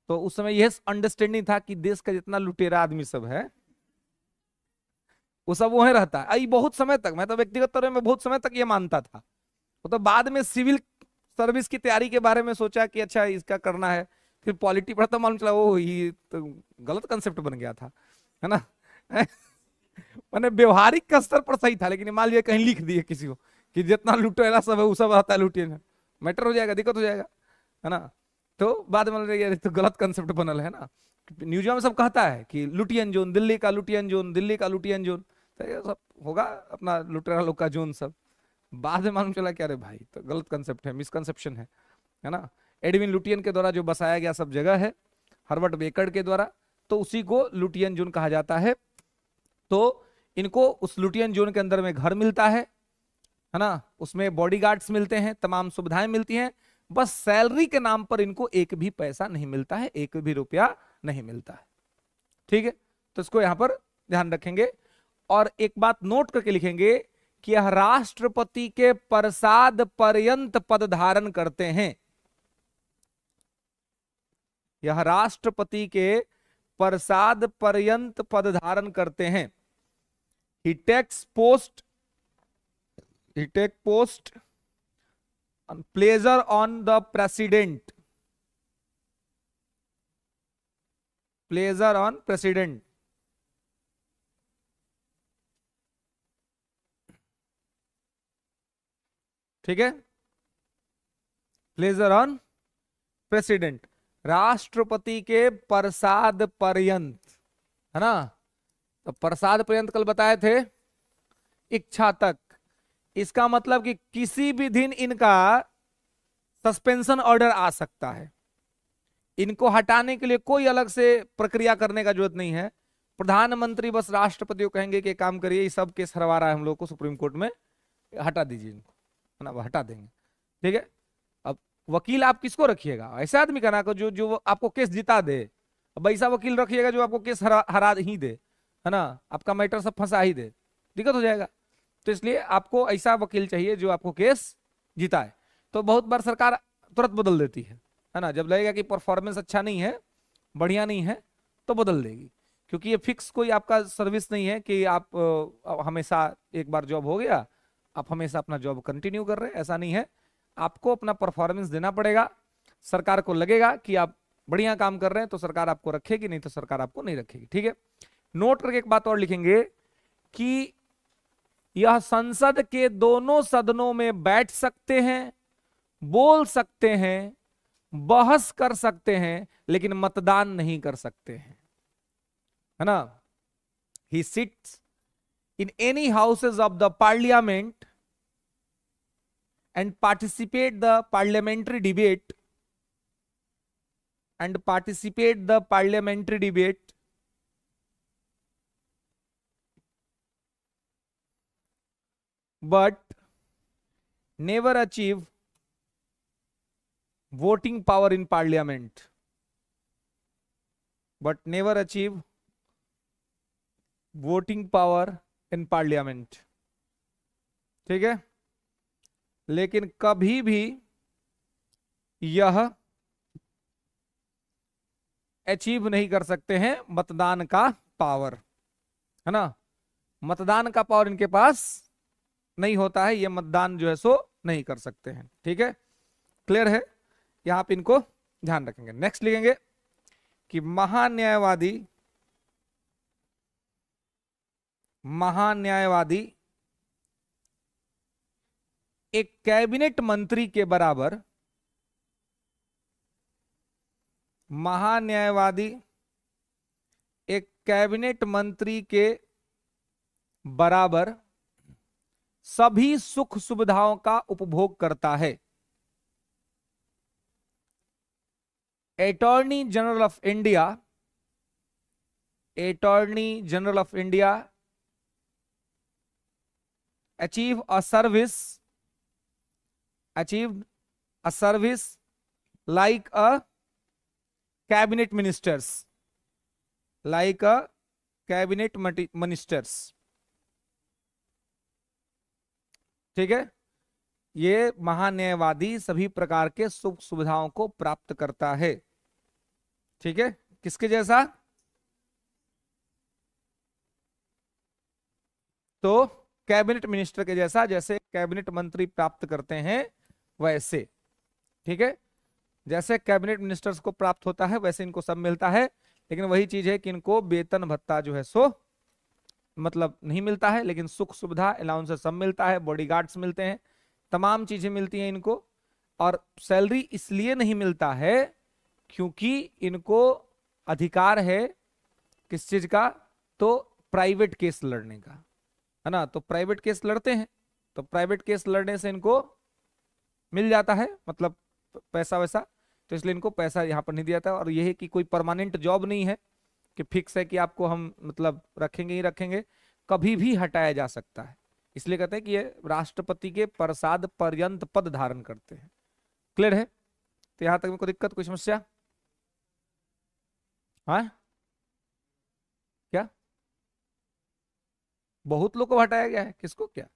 Speaker 1: तो उस समय यह अंडरस्टैंडिंग था कि देश का जितना लुटेरा आदमी सब है, वो सब वहीं रहता है। अई बहुत समय तक, मैं तो व्यक्तिगत तौर में बहुत समय तक ये मानता था। वो तो बाद में सिविल सर्विस की तैयारी के बारे में सोचा कि अच्छा इसका करना है, फिर पॉलिटी पढ़ा तो मालूम चला वो ये तो गलत कंसेप्ट बन गया था, है ना। मैंने व्यवहारिक का स्तर पर सही था, लेकिन मान लिया कहीं लिख दिए किसी को कि जितना लुटेरा सब है वो सब रहता है लुटियन, मैटर हो जाएगा, दिक्कत हो जाएगा, है ना। तो बाद में यार तो गलत कंसेप्ट बनल है ना। न्यूज में सब कहता है कि लुटियन जोन, दिल्ली का लुटियन जोन, दिल्ली का लुटियन जोन, तो ये सब होगा अपना लुटेरा लोग का जोन सब। बाद में मालूम चला क्या, अरे भाई तो गलत कंसेप्ट है, मिसकंसेप्शन है ना। एडविन लुटियन के द्वारा जो बसाया गया सब जगह है, हर्बर्ट बेकर के द्वारा, तो उसी को लुटियन जोन कहा जाता है। तो इनको उस लुटियन जोन के अंदर में घर मिलता है ना, उसमें बॉडीगार्ड्स मिलते हैं, तमाम सुविधाएं मिलती हैं। बस सैलरी के नाम पर इनको एक भी पैसा नहीं मिलता है, एक भी रुपया नहीं मिलता है। ठीक है, तो इसको यहां पर ध्यान रखेंगे। और एक बात नोट करके लिखेंगे कि यह राष्ट्रपति के प्रसाद पर्यंत पद धारण करते हैं। यह राष्ट्रपति के प्रसाद पर्यंत पद धारण करते हैं। He takes post pleasure on the president, pleasure on president. ठीक है, प्लेजर ऑन प्रेसिडेंट, राष्ट्रपति के प्रसाद पर्यंत, है ना। तो प्रसाद पर्यंत कल बताए थे, इच्छा तक। इसका मतलब कि किसी भी दिन इनका सस्पेंशन ऑर्डर आ सकता है। इनको हटाने के लिए कोई अलग से प्रक्रिया करने का जरूरत नहीं है। प्रधानमंत्री बस राष्ट्रपति को कहेंगे कि काम करिए, ये सब केस हरवा रहा है हम लोग को सुप्रीम कोर्ट में, हटा दीजिए इनको, है ना, वो हटा देंगे। ठीक है, अब वकील आप किसको रखिएगा? ऐसा आदमी का ना जो जो आपको केस जिता दे। अब ऐसा वकील रखिएगा जो आपको केस हरा ही दे, है ना, आपका मैटर सब फंसा ही दे, दिक्कत हो जाएगा। तो इसलिए आपको ऐसा वकील चाहिए जो आपको केस जिताए। तो बहुत बार सरकार तुरंत बदल देती है ना, जब लगेगा कि परफॉर्मेंस अच्छा नहीं है, बढ़िया नहीं है, तो बदल देगी। क्योंकि ये फिक्स कोई आपका सर्विस नहीं है कि आप हमेशा एक बार जॉब हो गया आप हमेशा अपना जॉब कंटिन्यू कर रहे हैं, ऐसा नहीं है। आपको अपना परफॉर्मेंस देना पड़ेगा। सरकार को लगेगा कि आप बढ़िया काम कर रहे हैं तो सरकार आपको रखेगी, नहीं तो सरकार आपको नहीं रखेगी। ठीक है, नोट करके एक बात और लिखेंगे कि यह संसद के दोनों सदनों में बैठ सकते हैं, बोल सकते हैं, बहस कर सकते हैं, लेकिन मतदान नहीं कर सकते हैं, है ना। He sits in any houses of the parliament and participate the parliamentary debate but never achieve voting power in parliament, but never achieve voting power in parliament। ठीक है, लेकिन कभी भी यह अचीव नहीं कर सकते हैं मतदान का पावर, है ना। मतदान का पावर इनके पास नहीं होता है, ये मतदान जो है सो नहीं कर सकते हैं। ठीक है, क्लियर है, यहां पे इनको ध्यान रखेंगे। नेक्स्ट लिखेंगे कि महान्यायवादी, महान्यायवादी एक कैबिनेट मंत्री के बराबर, महान्यायवादी एक कैबिनेट मंत्री के बराबर सभी सुख सुविधाओं का उपभोग करता है। Attorney general of India, attorney general of India achieve a service, achieved a service like a cabinet ministers, like a cabinet ministers। ठीक है, ये महान्यायवादी सभी प्रकार के सुख सुविधाओं को प्राप्त करता है। ठीक है, किसके जैसा? तो कैबिनेट मिनिस्टर के जैसा, जैसे कैबिनेट मंत्री प्राप्त करते हैं वैसे। ठीक है, जैसे कैबिनेट मिनिस्टर्स को प्राप्त होता है वैसे इनको सब मिलता है, लेकिन वही चीज है कि इनको वेतन भत्ता जो है सो मतलब नहीं मिलता है, लेकिन सुख सुविधा अलाउंस सब मिलता है, बॉडीगार्ड्स मिलते हैं, तमाम चीजें मिलती हैं इनको। और सैलरी इसलिए नहीं मिलता है क्योंकि इनको अधिकार है किस चीज का? तो प्राइवेट केस लड़ने का, है ना। तो प्राइवेट केस लड़ते हैं, तो प्राइवेट केस लड़ने से इनको मिल जाता है मतलब पैसा वैसा, तो इसलिए इनको पैसा यहाँ पर नहीं दिया जाता। और यह है कि कोई परमानेंट जॉब नहीं है कि फिक्स है कि आपको हम मतलब रखेंगे ही रखेंगे, कभी भी हटाया जा सकता है। इसलिए कहते हैं कि ये राष्ट्रपति के प्रसाद पर्यंत पद धारण करते हैं। क्लियर है? तो यहां तक में कोई दिक्कत, कोई समस्या? हाँ, क्या बहुत लोग को हटाया गया है? किसको क्या?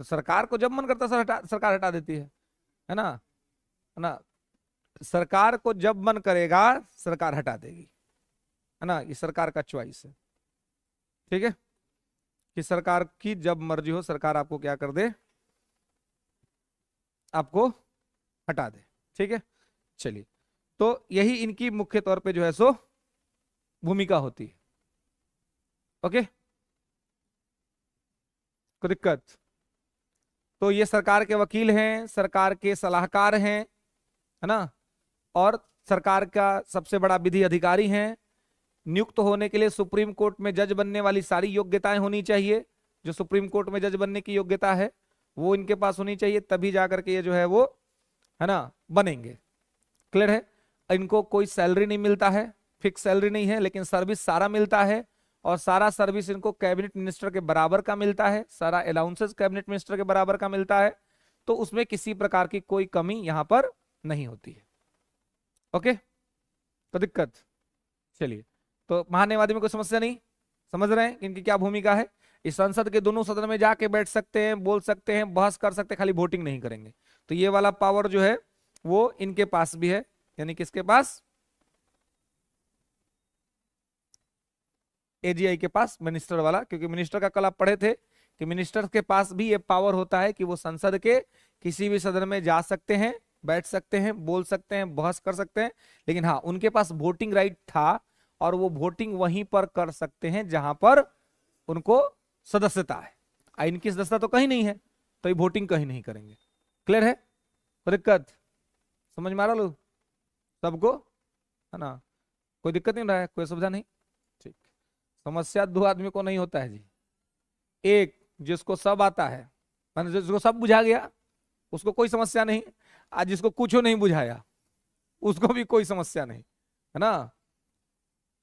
Speaker 1: तो सरकार को जब मन करता सरकार हटा देती है ना, है ना। सरकार को जब मन करेगा सरकार हटा देगी, है ना। ये सरकार का चॉइस है। ठीक है, कि सरकार की जब मर्जी हो सरकार आपको क्या कर दे, आपको हटा दे। ठीक है, चलिए, तो यही इनकी मुख्य तौर पे जो है सो भूमिका होती है। ओके, कोई दिक्कत? तो ये सरकार के वकील हैं, सरकार के सलाहकार हैं, है ना, और सरकार का सबसे बड़ा विधि अधिकारी हैं। नियुक्त होने के लिए सुप्रीम कोर्ट में जज बनने वाली सारी योग्यताएं होनी चाहिए। जो सुप्रीम कोर्ट में जज बनने की योग्यता है वो इनके पास होनी चाहिए, तभी जाकर के ये जो है वो, है ना, बनेंगे। क्लियर है? इनको कोई सैलरी नहीं मिलता है, फिक्स सैलरी नहीं है, लेकिन सर्विस सारा मिलता है, और सारा सर्विस इनको कैबिनेट मिनिस्टर के बराबर का मिलता है, सारा अलाउंसेस कैबिनेट मिनिस्टर के बराबर का मिलता है। तो उसमें किसी प्रकार की कोई कमी यहां पर नहीं होती है। ओके, तो दिक्कत? चलिए, तो महान्यायवादी में कोई समस्या नहीं, समझ रहे हैं इनकी क्या भूमिका है? इस संसद के दोनों सदन में जाके बैठ सकते हैं, बोल सकते हैं, बहस कर सकते हैं, खाली वोटिंग नहीं करेंगे। तो ये वाला पावर जो है वो इनके पास भी है, यानी किसके पास? एजीआई के पास, मिनिस्टर वाला। क्योंकि मिनिस्टर का कल आप पढ़े थे कि मिनिस्टर के पास भी ये पावर होता है कि वो संसद के किसी भी सदन में जा सकते हैं, बैठ सकते हैं, बोल सकते हैं, बहस कर सकते हैं। लेकिन हाँ, उनके पास वोटिंग राइट था, और वो वोटिंग वहीं पर कर सकते हैं जहां पर उनको सदस्यता है। इनकी सदस्यता तो कहीं नहीं है, तो ये वोटिंग कहीं नहीं करेंगे। क्लियर है? कोई दिक्कत? समझ में आ रहा लो सबको, है ना? कोई दिक्कत नहीं रहा है, कोई सुविधा नहीं? ठीक। समस्या दो आदमी को नहीं होता है जी, एक जिसको सब आता है, माने जिसको सब बुझा गया उसको कोई समस्या नहीं, आज जिसको कुछ नहीं बुझाया उसको भी कोई समस्या नहीं, है ना।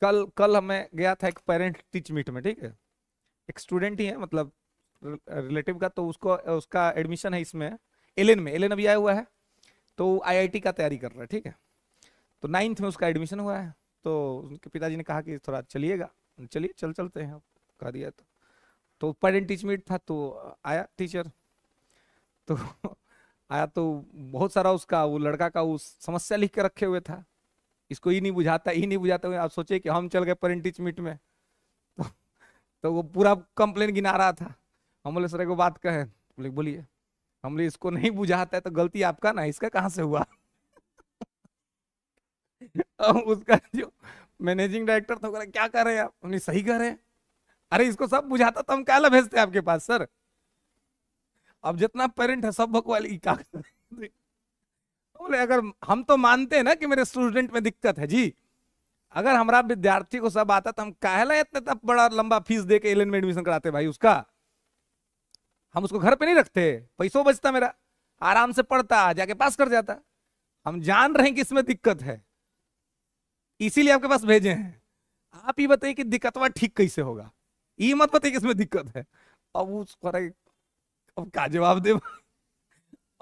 Speaker 1: कल मैं गया था एक पेरेंट टीच मीट में, ठीक है। एक स्टूडेंट ही है, मतलब रिलेटिव का, तो उसको उसका एडमिशन है इसमें एलएन में, एलएन अभी आया हुआ है, तो आईआईटी का तैयारी कर रहा है, ठीक है। तो 9th में उसका एडमिशन हुआ है, तो उनके पिताजी ने कहा कि थोड़ा चलिएगा, चलिए चलते हैं, कह दिया। तो पेरेंट टीच मीट था, तो आया टीचर, तो आया तो बहुत सारा उसका, वो लड़का का वो समस्या लिख के रखे हुए था, इसको ही नहीं बुझाता, ही नहीं बुझाता। आप सोचे कि हम चल गए पेरेंट टीच मीट में, तो, तो वो पूरा कंप्लेन गिना रहा था। हम बोले सर को बात कहे, बोले बोलिए। हम बोले इसको नहीं बुझाता है तो गलती आपका ना, इसका कहाँ से हुआ? अब उसका जो मैनेजिंग डायरेक्टर था, बोला क्या कर रहे हैं आप? हमने सही कर रहे हैं। अरे इसको सब बुझाता तो हम क्या भेजते आपके पास सर? अब जितना पेरेंट है सब बकवाली क्या करें? बोले अगर हम तो मानते हैं ना कि मेरे स्टूडेंट में दिक्कत है जी, अगर हमारा विद्यार्थी को सब आता तो हम काहे इतना तब बड़ा लंबा फीस दे के एलन में एडमिशन कराते भाई उसका? हम उसको घर पे नहीं रखते, पैसों बचता मेरा, आराम से पढ़ता जाके पास कर जाता। हम जान रहे हैं कि इसमें दिक्कत है, इसीलिए आपके पास भेजे हैं। आप ही बताइए कि दिक्कतवा ठीक कैसे होगा, ये मत बताइए कि इसमें दिक्कत है। अब उसको अब क्या जवाब दे? अब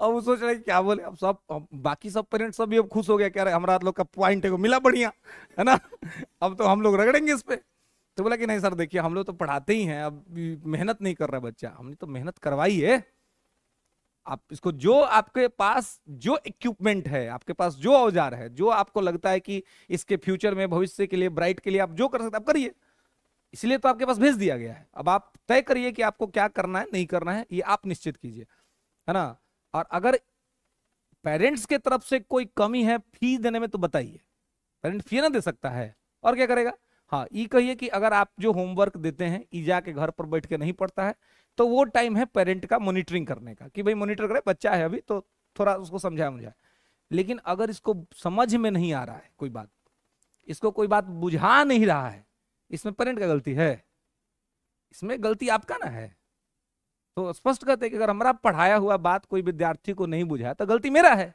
Speaker 1: वो सोच रहे क्या बोले। अब बाकी सब पेरेंट्स सब भी अब खुश हो गया, कह रहे हमारा लोग का पॉइंट है को मिला बढ़िया, है ना? अब तो हम लोग रगड़ेंगे इस पे। तो बोला कि नहीं सर देखिए हम लोग तो पढ़ाते ही हैं, अब मेहनत नहीं कर रहा बच्चा। हमने तो मेहनत करवाई है, आप इसको जो आपके पास जो इक्विपमेंट है, आपके पास जो औजार है, जो आपको लगता है कि इसके फ्यूचर में भविष्य के लिए ब्राइट के लिए आप जो कर सकते आप करिए। इसलिए तो आपके पास भेज दिया गया है। अब आप तय करिए कि आपको क्या करना है नहीं करना है, ये आप निश्चित कीजिए, है ना? और अगर पेरेंट्स के तरफ से कोई कमी है फीस देने में तो बताइए। पेरेंट फी ना दे सकता है और क्या करेगा? हाँ ये कहिए कि अगर आप जो होमवर्क देते हैं ई जाके घर पर बैठ के नहीं पढ़ता है तो वो टाइम है पेरेंट का मॉनिटरिंग करने का, कि भाई मॉनिटर करे, बच्चा है अभी तो थोड़ा उसको समझाया मुझे। लेकिन अगर इसको समझ में नहीं आ रहा है कोई बात, इसको कोई बात बुझा नहीं रहा है, इसमें पेरेंट का गलती है? इसमें गलती आपका ना है। तो स्पष्ट कहते हैं कि अगर हमारा पढ़ाया हुआ बात कोई विद्यार्थी को नहीं बुझाया तो गलती मेरा है।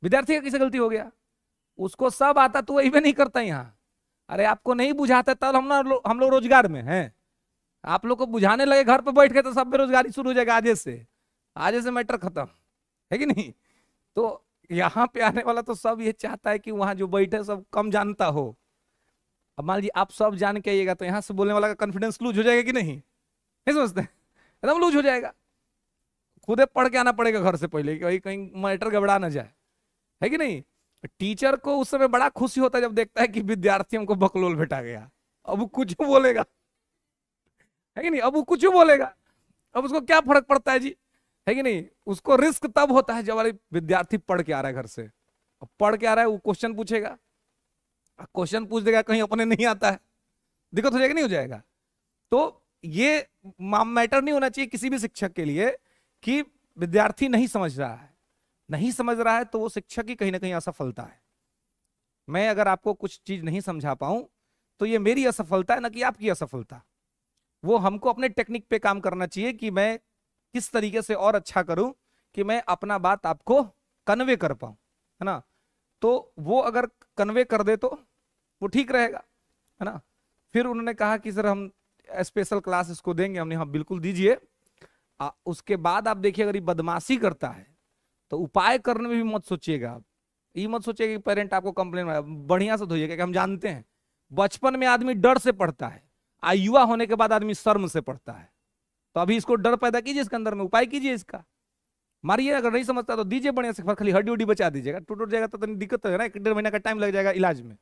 Speaker 1: विद्यार्थी का किसे गलती हो गया? उसको सब आता तो वही भी नहीं करता यहाँ। अरे आपको नहीं बुझाता तब हम लोग रोजगार में हैं। आप लोग को बुझाने लगे घर पे बैठ के तो सब बेरोजगारी शुरू हो जाएगा आज से मैटर खत्म, है कि नहीं? तो यहाँ पे आने वाला तो सब ये चाहता है कि वहां जो बैठे सब कम जानता हो। अब मान लीजिए आप सब जान के आइएगा तो यहाँ से बोलने वाला का कॉन्फिडेंस लूज हो जाएगा कि नहीं समझते? एकदम लूज हो जाएगा। खुदे पढ़ के आना पड़ेगा घर से पहले कि कहीं मैटर गड़बड़ा ना जाए, है कि नहीं? टीचर को उस समय बड़ा खुशी होता है जब देखता है कि विद्यार्थियों को बकलोल भेटा गया। अब वो कुछ बोलेगा, है कि नहीं? अब वो कुछ बोलेगा, अब उसको क्या फर्क पड़ता है जी, है कि नहीं? उसको रिस्क तब होता है जब वाले विद्यार्थी पढ़ के आ रहा है घर से। अब पढ़ के आ रहा है वो क्वेश्चन पूछेगा, क्वेश्चन पूछ देगा कहीं अपने नहीं आता है, दिक्कत हो जाएगा नहीं हो जाएगा? तो ये मैटर नहीं होना चाहिए किसी भी शिक्षक के लिए कि विद्यार्थी नहीं समझ रहा है। नहीं समझ रहा है तो वो शिक्षक की कहीं ना कहीं असफलता है। मैं अगर आपको कुछ चीज नहीं समझा पाऊं तो ये मेरी असफलता है ना कि आपकी असफलता। वो हमको अपने टेक्निक पे काम करना चाहिए कि मैं किस तरीके से और अच्छा करूं कि मैं अपना बात आपको कन्वे कर पाऊं, है ना? तो वो अगर कन्वे कर दे तो वो ठीक रहेगा, है ना? फिर उन्होंने कहा कि सर हम स्पेशल क्लास इसको देंगे। हमने हाँ बिल्कुल दीजिए। उसके बाद आप देखिए अगर ये बदमाशी करता है तो उपाय करने में भी मत सोचिएगा। आप ये मत सोचिएगा कि पेरेंट आपको कंप्लेन, बढ़िया से धोइएगा कि हम जानते हैं बचपन में आदमी डर से पढ़ता है, युवा होने के बाद आदमी शर्म से पढ़ता है। तो अभी इसको डर पैदा कीजिए, इसके अंदर में उपाय कीजिए, इसका मारिए। अगर नहीं समझता तो दीजिए बढ़िया से, खाली हड्डी उड्डी बचा दीजिएगा। टूट जाएगा तो दिक्कत है ना, 1-1.5 महीना का टाइम लग जाएगा इलाज में।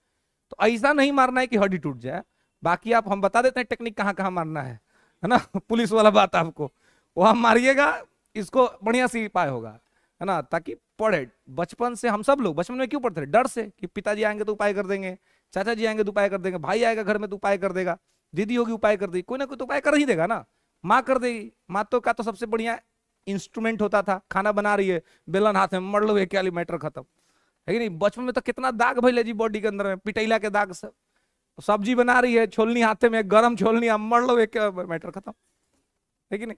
Speaker 1: तो ऐसा नहीं मारना है कि हड्डी टूट जाए। बाकी आप हम बता देते हैं टेक्निक कहाँ कहाँ मारना है ना? पुलिस वाला बात आपको वहां मारिएगा, इसको बढ़िया से उपाय होगा, है ना? ताकि पढ़े। बचपन से हम सब लोग बचपन में क्यों पढ़ते थे? डर से कि पिताजी आएंगे तो उपाय कर देंगे, चाचा जी आएंगे तो उपाय कर देंगे, भाई आएगा घर में तो उपाय कर देगा, दीदी होगी उपाय कर देगी, कोई ना कोई तो उपाय कर ही देगा ना। माँ कर देगी। माँ तो का तो सबसे बढ़िया इंस्ट्रूमेंट होता था। खाना बना रही है, बेलन हाथ में, मर लो क्या मैटर खत्म, है कि नहीं? बचपन में तो कितना दाग भैले जी बॉडी के अंदर में, पिटैला के दाग सब। सब्जी बना रही है, छोलनी हाथे में, गरम छोलनी, मर लो एक मैटर खत्म, है कि नहीं?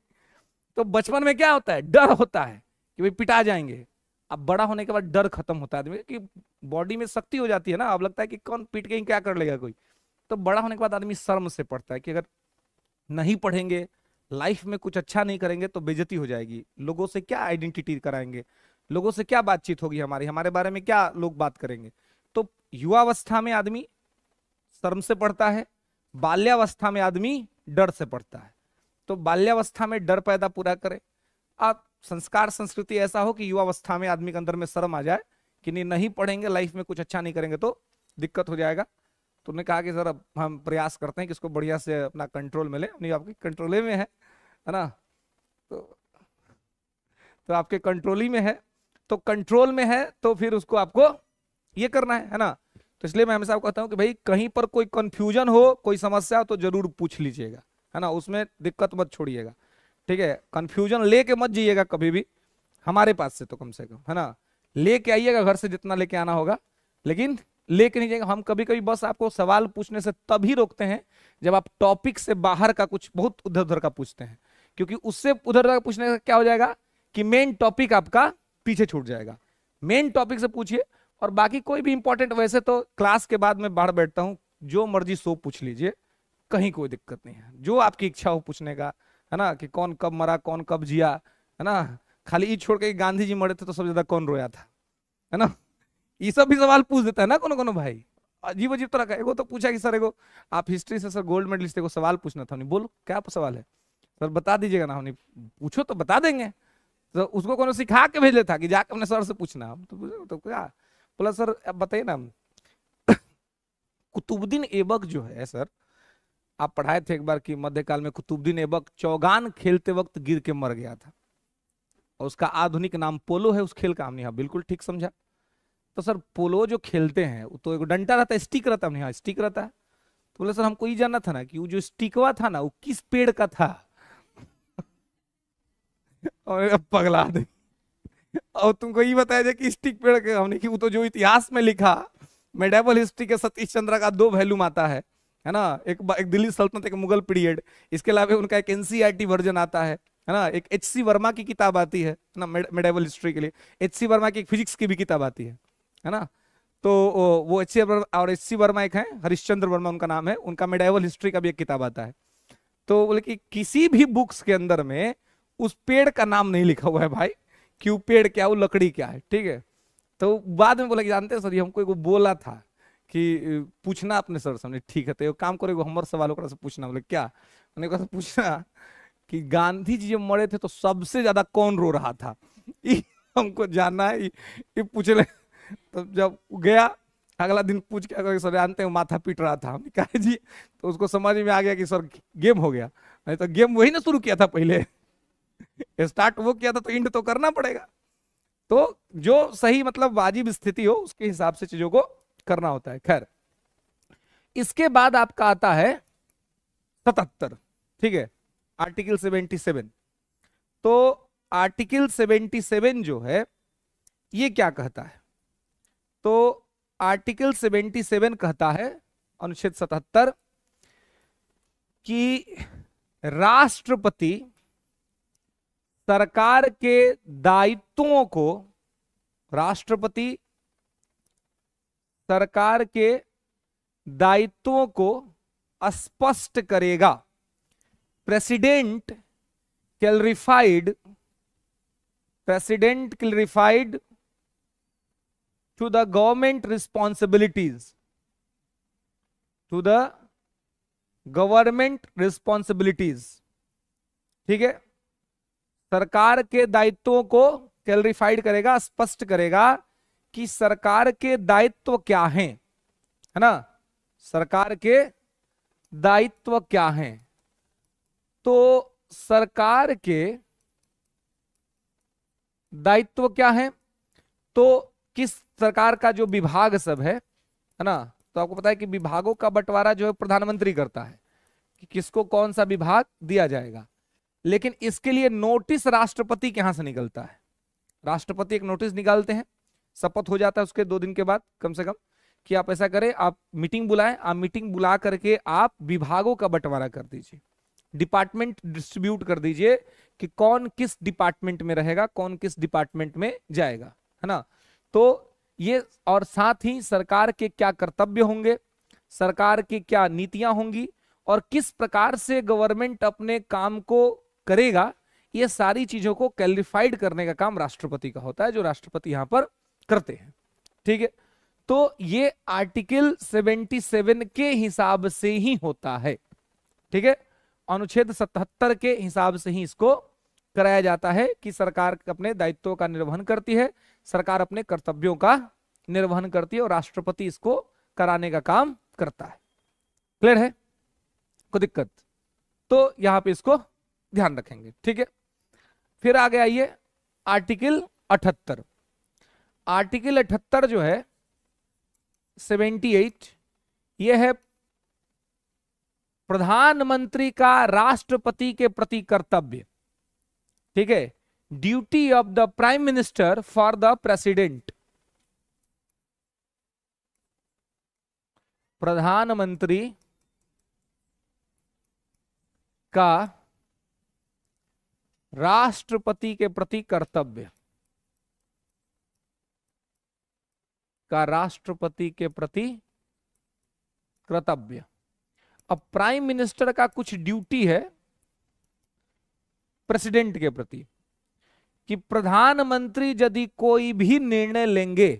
Speaker 1: तो बचपन में क्या होता है? डर होता है कि भाई पिटा जाएंगे। अब बड़ा होने के बाद डर खत्म होता है आदमी कि बॉडी में शक्ति हो जाती है ना। अब लगता है कि कौन पीट के क्या कर लेगा कोई। तो बड़ा होने के बाद आदमी शर्म से पढ़ता है कि अगर नहीं पढ़ेंगे, लाइफ में कुछ अच्छा नहीं करेंगे तो बेइज्जती हो जाएगी, लोगों से क्या आइडेंटिटी कराएंगे, लोगों से क्या बातचीत होगी हमारी, हमारे बारे में क्या लोग बात करेंगे। तो युवावस्था में आदमी शर्म से पढ़ता है, बाल्यावस्था में आदमी डर से पढ़ता है। तो बाल्यावस्था में डर पैदा पूरा करे। आप संस्कार संस्कृति ऐसा हो कि युवावस्था में आदमी के अंदर में शर्म आ जाए कि नहीं पढ़ेंगे, लाइफ में कुछ अच्छा नहीं करेंगे तो दिक्कत हो जाएगा। तो उन्होंने कहा कि सर अब हम प्रयास करते हैं कि इसको बढ़िया से अपना कंट्रोल में ले, नहीं आपकी कंट्रोले में है ना, तो आपके कंट्रोल ही में है, तो कंट्रोल में है तो फिर उसको आपको ये करना है ना। तो इसलिए मैं हमेशा कहता हूं कि भाई कहीं पर कोई कंफ्यूजन हो, कोई समस्या हो तो जरूर पूछ लीजिएगा, है ना, उसमें दिक्कत मत छोड़िएगा, ठीक है। कंफ्यूजन लेके मत जाइएगा कभी भी, हमारे पास से तो कम से कम, है ना, लेके आइएगा घर से जितना लेके आना होगा, लेकिन लेके नहीं जाएगा। हम कभी कभी बस आपको सवाल पूछने से तभी रोकते हैं जब आप टॉपिक से बाहर का कुछ बहुत उधर उधर का पूछते हैं, क्योंकि उससे उधर उधर का पूछने से क्या हो जाएगा कि मेन टॉपिक आपका पीछे छूट जाएगा। मेन टॉपिक से पूछिए, और बाकी कोई भी इंपॉर्टेंट, वैसे तो क्लास के बाद मैं बाहर बैठता हूं, जो मर्जी सो पूछ लीजिए, कहीं कोई दिक्कत नहीं है, जो आपकी इच्छा हो पूछने का, है ना, कि कौन कब मरा, कौन कब जिया, है ना, खाली ये छोड़ के गांधी जी मरे थे तो सबसे ज्यादा कौन रोया था, है ना, ये सब भी सवाल पूछ देता है ना कोनो कोनो भाई, अजीब अजीब तरह का। एगो तो पूछा कि सर एगो आप हिस्ट्री से सर गोल्ड मेडलिस्ट, एगो सवाल पूछना था, नहीं बोलो क्या सवाल है सर, बता दीजिएगा ना, नहीं पूछो तो बता देंगे। तो उसको कोनो सिखा के भेज लेता कि जाके अपने सर से पूछना, हम तो क्या बोला, सर अब बताइए ना, कुतुबुद्दीन ऐबक जो है सर, आप पढ़ाए थे एक बार कि मध्यकाल में कुतुबुद्दीन ऐबक चौगान खेलते वक्त गिर के मर गया था, और उसका आधुनिक नाम पोलो है उस खेल का। हमने हाँ बिल्कुल ठीक समझा। तो सर पोलो जो खेलते हैं वो तो एक डंडा रहता है, स्टिक रहता है, हमने हाँ स्टिक रहता है। तो बोले सर हमको ये जानना था ना कि वो जो स्टिकवा था ना वो किस पेड़ का था। और पगला दे, और तुमको ये बताया जाए कि स्टिक पेड़ के, हमने कि वो तो जो इतिहास में लिखा मेडिवल हिस्ट्री के सतीश चंद्र का 2 वैल्यूम आता है ना, एक दिल्ली सल्तनत, एक मुगल पीरियड, इसके अलावा उनका एक एनसीईआरटी वर्जन आता है ना, एक एच.सी. वर्मा की किताब आती है ना मेडिवल हिस्ट्री के लिए, एच.सी. वर्मा की फिजिक्स की भी किताब आती है ना। तो वो एच.सी. और एच.सी. वर्मा एक है, हरिश्चंद्र वर्मा उनका नाम है, उनका मेडिवल हिस्ट्री का भी एक किताब आता है। तो बोले कि किसी भी बुक्स के अंदर में उस पेड़ का नाम नहीं लिखा हुआ है भाई, कि वो पेड़ क्या, वो लकड़ी क्या है, ठीक है। तो बाद में बोला कि जानते हैं सर, ये हमको एगो बोला था कि पूछना अपने सर सामने, ठीक है, तो काम करो एगो हमर सवाल ओकरा से पूछना। बोले क्या, मैंने कहा पूछना कि गांधी जी जब मरे थे तो सबसे ज्यादा कौन रो रहा था, हमको जानना है, ये पूछ ले। तो जब गया अगला दिन पूछ के, सर जानते हैं माथा पीट रहा था, हमने कहा जी, तो उसको समझ में आ गया कि सर गेम हो गया, नहीं तो गेम वही ना शुरू किया था, पहले स्टार्ट वो किया था तो एंड तो करना पड़ेगा। तो जो सही मतलब वाजिब स्थिति हो उसके हिसाब से चीजों को करना होता है। खैर, इसके बाद आपका आता है 77, ठीक है, आर्टिकल 77। तो आर्टिकल 77 जो है ये क्या कहता है, तो आर्टिकल 77 कहता है, अनुच्छेद 77, कि राष्ट्रपति सरकार के दायित्वों को, राष्ट्रपति सरकार के दायित्वों को स्पष्ट करेगा। President clarified to the government responsibilities, ठीक है, सरकार के दायित्वों को क्लैरिफाइड करेगा, स्पष्ट करेगा कि सरकार के दायित्व क्या हैं, है ना, सरकार के दायित्व क्या हैं। तो सरकार के दायित्व क्या है, तो किस सरकार का जो विभाग सब है ना, तो आपको पता है कि विभागों का बंटवारा जो है प्रधानमंत्री करता है कि किसको कौन सा विभाग दिया जाएगा। लेकिन इसके लिए नोटिस राष्ट्रपति के यहां से निकलता है, राष्ट्रपति एक नोटिस निकालते हैं, शपथ हो जाता है उसके 2 दिन के बाद कम से कम, कि आप ऐसा करें, आप मीटिंग बुलाएं, आप मीटिंग बुला करके आप विभागों का बंटवारा कर दीजिए, डिपार्टमेंट डिस्ट्रीब्यूट कर दीजिए कि कौन किस डिपार्टमेंट में रहेगा, कौन किस डिपार्टमेंट में जाएगा, है ना। तो ये, और साथ ही सरकार के क्या कर्तव्य होंगे, सरकार की क्या नीतियां होंगी, और किस प्रकार से गवर्नमेंट अपने काम को करेगा, ये सारी चीजों को क्लैरिफाइड करने का काम राष्ट्रपति का होता है, जो राष्ट्रपति यहां पर करते हैं, ठीक है। तो ये आर्टिकल 77 के हिसाब से ही होता है, ठीक है, अनुच्छेद 77 के हिसाब से ही इसको कराया जाता है कि सरकार अपने दायित्वों का निर्वहन करती है, सरकार अपने कर्तव्यों का निर्वहन करती है और राष्ट्रपति इसको कराने का काम करता है। क्लियर है? कोई दिक्कत? तो यहां पे इसको ध्यान रखेंगे, ठीक है। फिर आगे आइए आर्टिकल 78। आर्टिकल 78 जो है 78, यह है प्रधानमंत्री का राष्ट्रपति के प्रति कर्तव्य, ठीक है। Duty of the prime minister for the president. प्रधानमंत्री का राष्ट्रपति के प्रति कर्तव्य, का राष्ट्रपति के प्रति कर्तव्य। अब प्राइम मिनिस्टर का कुछ ड्यूटी है प्रेसिडेंट के प्रति कि प्रधानमंत्री यदि कोई भी निर्णय लेंगे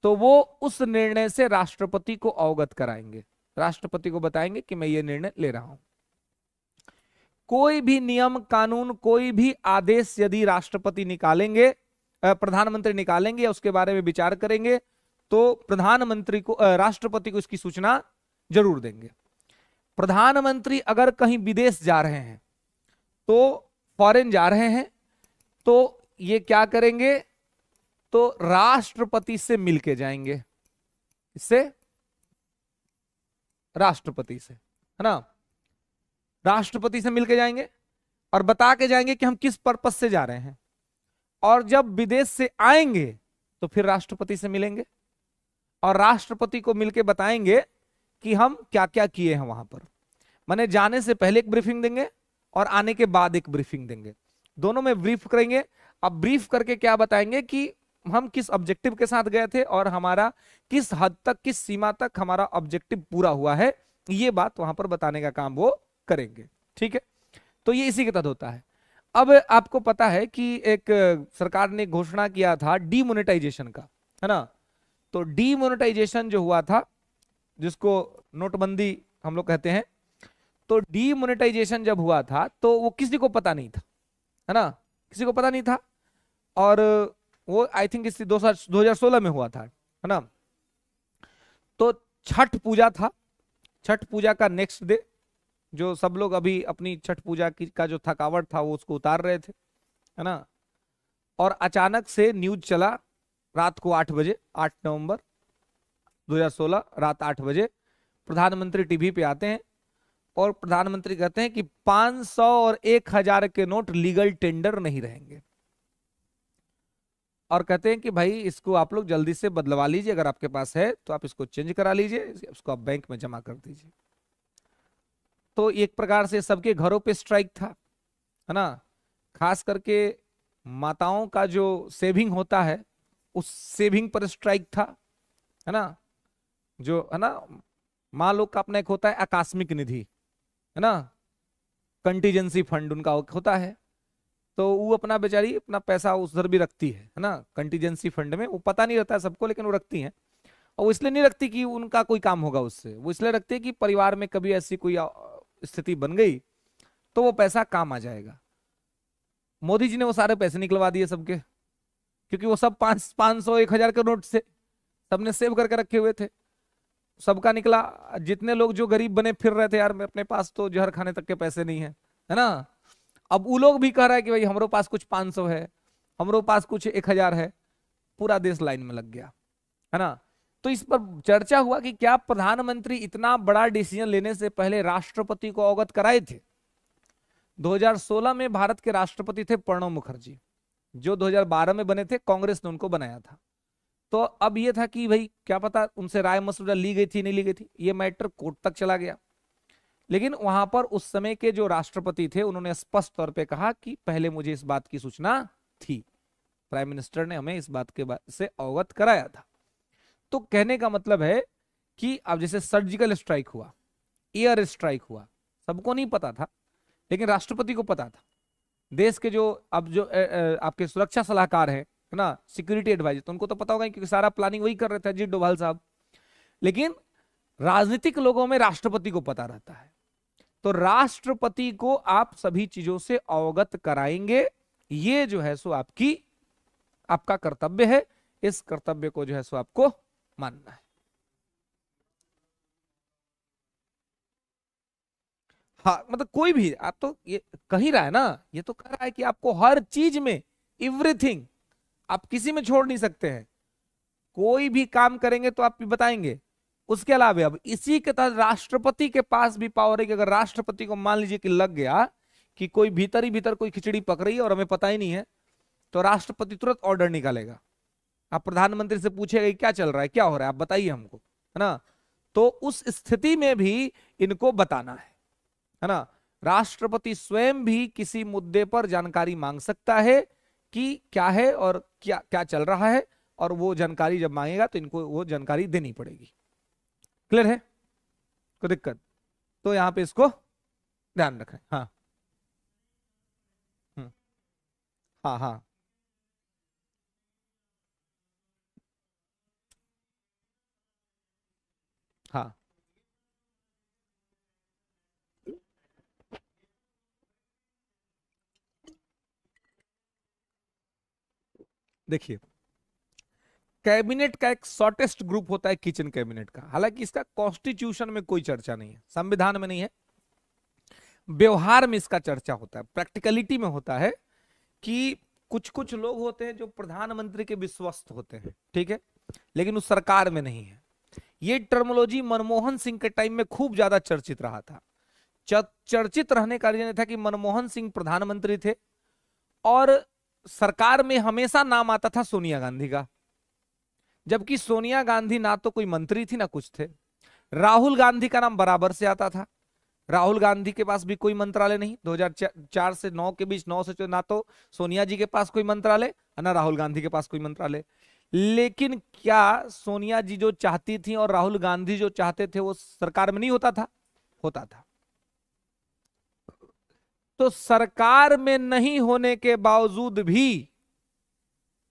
Speaker 1: तो वो उस निर्णय से राष्ट्रपति को अवगत कराएंगे, राष्ट्रपति को बताएंगे कि मैं ये निर्णय ले रहा हूं। कोई भी नियम कानून, कोई भी आदेश यदि राष्ट्रपति निकालेंगे, प्रधानमंत्री निकालेंगे या उसके बारे में विचार करेंगे तो प्रधानमंत्री को, राष्ट्रपति को इसकी सूचना जरूर देंगे। प्रधानमंत्री अगर कहीं विदेश जा रहे हैं, तो फॉरेन जा रहे हैं, तो ये क्या करेंगे, तो राष्ट्रपति से मिलके जाएंगे, इससे राष्ट्रपति से, है ना, राष्ट्रपति से मिलके जाएंगे और बता के जाएंगे कि हम किस पर्पस से जा रहे हैं। और जब विदेश से आएंगे तो फिर राष्ट्रपति से मिलेंगे और राष्ट्रपति को मिलके बताएंगे कि हम क्या क्या किए हैं वहां पर। माने जाने से पहले एक ब्रीफिंग देंगे और आने के बाद एक ब्रीफिंग देंगे, दोनों में ब्रीफ करेंगे। अब ब्रीफ करके क्या बताएंगे कि हम किस ऑब्जेक्टिव के साथ गए थे और हमारा किस हद तक, किस सीमा तक हमारा ऑब्जेक्टिव पूरा हुआ है, ये बात वहां पर बताने का काम वो करेंगे, ठीक है। तो ये इसी के तहत होता है। अब आपको पता है कि एक सरकार ने घोषणा किया था डीमोनेटाइजेशन का, है ना। तो डीमोनेटाइजेशन जो हुआ था, जिसको नोटबंदी हम लोग कहते हैं, तो डीमोनेटाइजेशन जब हुआ था तो वो किसी को पता नहीं था, है ना, किसी को पता नहीं था। और वो आई थिंक इस 2016 में हुआ था, है ना। तो छठ पूजा था, छठ पूजा का नेक्स्ट डे जो सब लोग अभी अपनी छठ पूजा की का जो थकावट था वो उसको उतार रहे थे, है ना। और अचानक से न्यूज चला रात को 8 बजे, 8 नवंबर 2016 रात 8 बजे प्रधानमंत्री टीवी पे आते हैं और प्रधानमंत्री कहते हैं कि 500 और 1000 के नोट लीगल टेंडर नहीं रहेंगे, और कहते हैं कि भाई इसको आप लोग जल्दी से बदलवा लीजिए, अगर आपके पास है तो आप इसको चेंज करा लीजिए, उसको आप बैंक में जमा कर दीजिए। तो एक प्रकार से सबके घरों पे स्ट्राइक था, है ना। खास करके माताओं का जो सेविंग होता है उस सेविंग पर स्ट्राइक था, है ना। जो है ना, माँ लोग का अपना एक होता है आकस्मिक निधि, है ना, कंटीजेंसी फंड उनका होता है, तो वो अपना बेचारी अपना पैसा उधर भी रखती है ना, कंटीजेंसी फंड में। वो पता नहीं रहता है सबको, लेकिन वो रखती हैं। और वो इसलिए नहीं रखती कि उनका कोई काम होगा उससे, वो इसलिए रखती है कि परिवार में कभी ऐसी कोई स्थिति बन गई तो वो पैसा काम आ जाएगा। मोदी जी ने वो सारे पैसे निकलवा दिए सबके, क्योंकि वो सब 500 1000 के नोट से सबने सेव करके रखे हुए थे, सबका निकला। जितने लोग जो गरीब बने फिर रहे थे, यार मैं अपने पास तो जहर खाने तक के पैसे नहीं है, है ना। अब वो लोग भी कह रहा है कि भाई हमारे पास कुछ 500 है, हमारे पास कुछ 1000 है, पूरा देश लाइन में लग गया, है ना। तो इस पर चर्चा हुआ कि क्या प्रधानमंत्री इतना बड़ा डिसीजन लेने से पहले राष्ट्रपति को अवगत कराए थे। 2016 में भारत के राष्ट्रपति थे प्रणब मुखर्जी, जो 2012 में बने थे, कांग्रेस ने उनको बनाया था। तो अब यह था कि भाई क्या पता उनसे राय मशवरा ली गई थी नहीं ली गई थी, ये मैटर कोर्ट तक चला गया। लेकिन वहां पर उस समय के जो राष्ट्रपति थे उन्होंने स्पष्ट तौर पे कहा कि पहले मुझे इस बात की सूचना थी, प्राइम मिनिस्टर ने हमें इस बात के से अवगत कराया था। तो कहने का मतलब है कि अब जैसे सर्जिकल स्ट्राइक हुआ, एयर स्ट्राइक हुआ, सबको नहीं पता था, लेकिन राष्ट्रपति को पता था। देश के जो अब जो आपके सुरक्षा सलाहकार है ना, सिक्योरिटी एडवाइजर, तो उनको तो पता होगा क्योंकि सारा प्लानिंग वही कर रहे थे, अजीत डोभाल साहब। लेकिन राजनीतिक लोगों में राष्ट्रपति को पता रहता है। तो राष्ट्रपति को आप सभी चीजों से अवगत कराएंगे, ये जो है सो आपका कर्तव्य है। इस कर्तव्य को जो है सो आपको मानना है। हाँ, मतलब कोई भी, आप तो ये कह ही रहा है ना, ये तो कह रहा है कि आपको हर चीज में, एवरीथिंग, आप किसी में छोड़ नहीं सकते हैं। कोई भी काम करेंगे तो आप भी बताएंगे। उसके अलावा अब इसी के तहत राष्ट्रपति के पास भी पावर है कि अगर राष्ट्रपति को मान लीजिए कि लग गया कि कोई भीतर ही भीतर कोई खिचड़ी पक रही है और हमें पता ही नहीं है, तो राष्ट्रपति तुरंत ऑर्डर निकालेगा। आप प्रधानमंत्री से पूछेगा कि क्या चल रहा है, क्या हो रहा है, आप बताइए हमको, है ना। तो उस स्थिति में भी इनको बताना है ना। राष्ट्रपति स्वयं भी किसी मुद्दे पर जानकारी मांग सकता है कि क्या है और क्या क्या चल रहा है, और वो जानकारी जब मांगेगा तो इनको वो जानकारी देनी पड़ेगी। क्लियर है? कोई दिक्कत? तो यहां पे इसको ध्यान रखें। हाँ। हम्म, हाँ हाँ। हाँ, देखिए, कैबिनेट का एक शॉर्टेस्ट ग्रुप होता है किचन कैबिनेट का। हालांकि इसका कॉन्स्टिट्यूशन में कोई चर्चा नहीं है, संविधान में नहीं है, व्यवहार में इसका चर्चा होता है, प्रैक्टिकलिटी में होता है कि कुछ कुछ लोग होते हैं जो प्रधानमंत्री के विश्वस्त होते हैं, ठीक है, लेकिन उस सरकार में नहीं है। ये टर्मोलॉजी मनमोहन सिंह के टाइम में खूब ज्यादा चर्चित रहा था। चर्चित रहने का रीजन था कि मनमोहन सिंह प्रधानमंत्री थे और सरकार में हमेशा नाम आता था सोनिया गांधी का, जबकि सोनिया गांधी ना तो कोई मंत्री थी ना कुछ थे। राहुल गांधी का नाम बराबर से आता था। राहुल गांधी के पास भी कोई मंत्रालय नहीं, 2004 से 9 के बीच, 9 से ना तो सोनिया जी के पास कोई मंत्रालय ना राहुल गांधी के पास कोई मंत्रालय। लेकिन क्या सोनिया जी जो चाहती थी और राहुल गांधी जो चाहते थे वो सरकार में नहीं होता था? होता था। तो सरकार में नहीं होने के बावजूद भी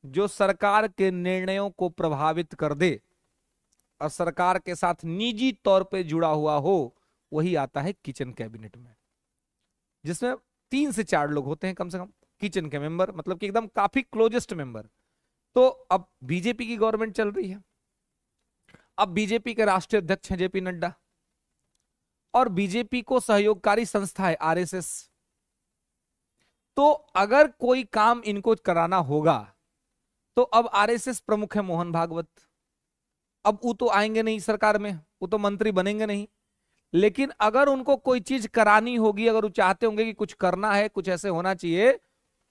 Speaker 1: जो सरकार के निर्णयों को प्रभावित कर दे और सरकार के साथ निजी तौर पे जुड़ा हुआ हो, वही आता है किचन कैबिनेट में, जिसमें 3 से 4 लोग होते हैं कम से कम किचन के मेंबर, मतलब कि एकदम काफी क्लोजेस्ट मेंबर। तो अब बीजेपी की गवर्नमेंट चल रही है, अब बीजेपी के राष्ट्रीय अध्यक्ष हैं जेपी नड्डा, और बीजेपी को सहयोगकारी संस्था है आरएसएस। तो अगर कोई काम इनको कराना होगा तो अब आरएसएस प्रमुख है मोहन भागवत। अब वो तो आएंगे नहीं सरकार में, वो तो मंत्री बनेंगे नहीं, लेकिन अगर उनको कोई चीज करानी होगी, अगर वो चाहते होंगे कि कुछ करना है, कुछ ऐसे होना चाहिए,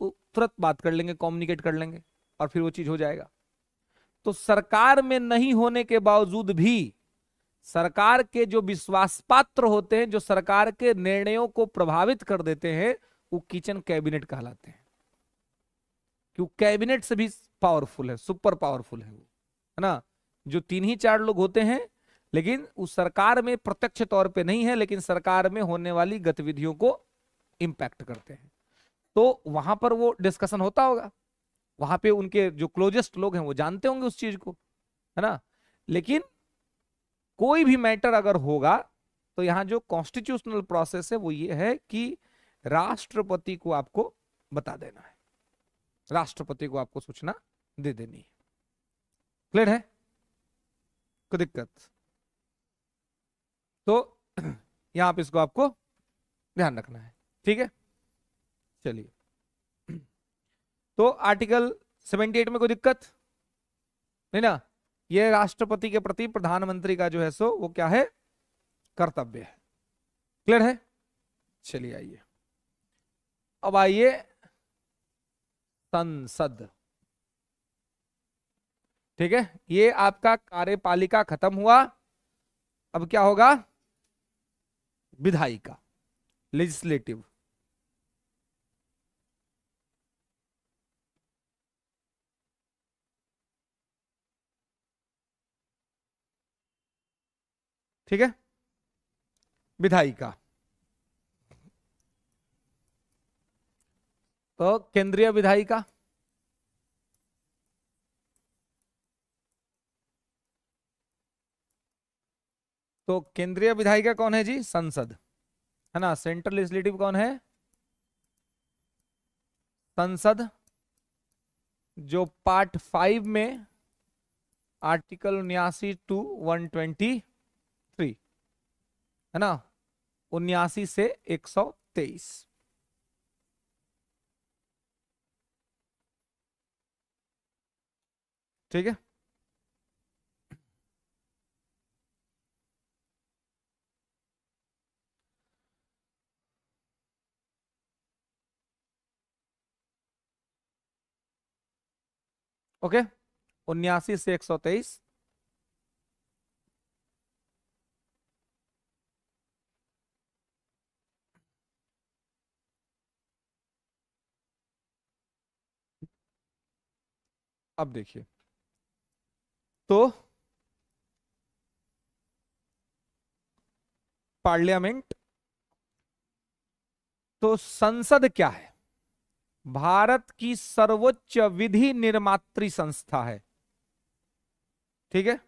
Speaker 1: वो तुरंत बात कर लेंगे, कम्युनिकेट कर लेंगे और फिर वो चीज हो जाएगा। तो सरकार में नहीं होने के बावजूद भी सरकार के जो विश्वास पात्र होते हैं, जो सरकार के निर्णयों को प्रभावित कर देते हैं, वो किचन कैबिनेट कहलाते हैं। क्यों? कैबिनेट से भी पावरफुल है, सुपर पावरफुल है वो, है ना। जो 3 ही 4 लोग होते हैं, लेकिन उस सरकार में प्रत्यक्ष तौर पे नहीं है, लेकिन सरकार में होने वाली गतिविधियों को इंपैक्ट करते हैं। तो वहां पर वो डिस्कशन होता होगा, वहां पे उनके जो क्लोजेस्ट लोग हैं वो जानते होंगे उस चीज को, है ना। लेकिन कोई भी मैटर अगर होगा तो यहां जो कॉन्स्टिट्यूशनल प्रोसेस है वो ये है कि राष्ट्रपति को आपको बता देना है, राष्ट्रपति को आपको सूचना दे देनी है। क्लियर है? कोई दिक्कत? तो यहां पे इसको आपको ध्यान रखना है, ठीक है। चलिए, तो आर्टिकल 78 में कोई दिक्कत नहीं ना। ये राष्ट्रपति के प्रति प्रधानमंत्री का जो है सो वो क्या है, कर्तव्य है। क्लियर है? चलिए आइए, अब आइए संसद। ठीक है, ये आपका कार्यपालिका खत्म हुआ, अब क्या होगा? विधायिका, लेजिस्लेटिव। ठीक है, विधायिका। तो केंद्रीय विधायिका, तो केंद्रीय विधायिका कौन है जी? संसद। है ना। सेंट्रल लेजिस्लेटिव कौन है? संसद, जो पार्ट 5 में आर्टिकल 79 टू 123, है ना, 79 से 123। ठीक है। ओके, 79 से 123। अब देखिए, तो पार्लियामेंट, तो संसद क्या है? भारत की सर्वोच्च विधि निर्मात्री संस्था है। ठीक है,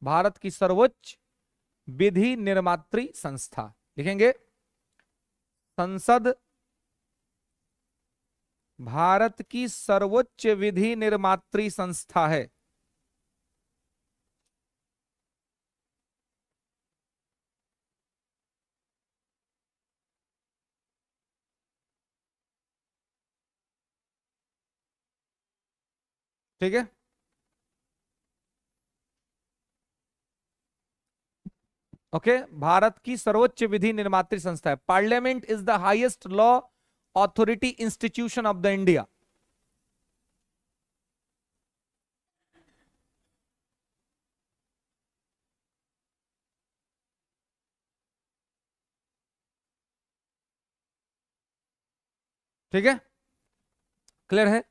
Speaker 1: भारत की सर्वोच्च विधि निर्मात्री संस्था लिखेंगे। संसद भारत की सर्वोच्च विधि निर्मात्री संस्था है। ठीक है, ओके। भारत की सर्वोच्च विधि निर्मात्री संस्था है। Parliament is the highest law authority institution of the India. ठीक है, क्लियर है।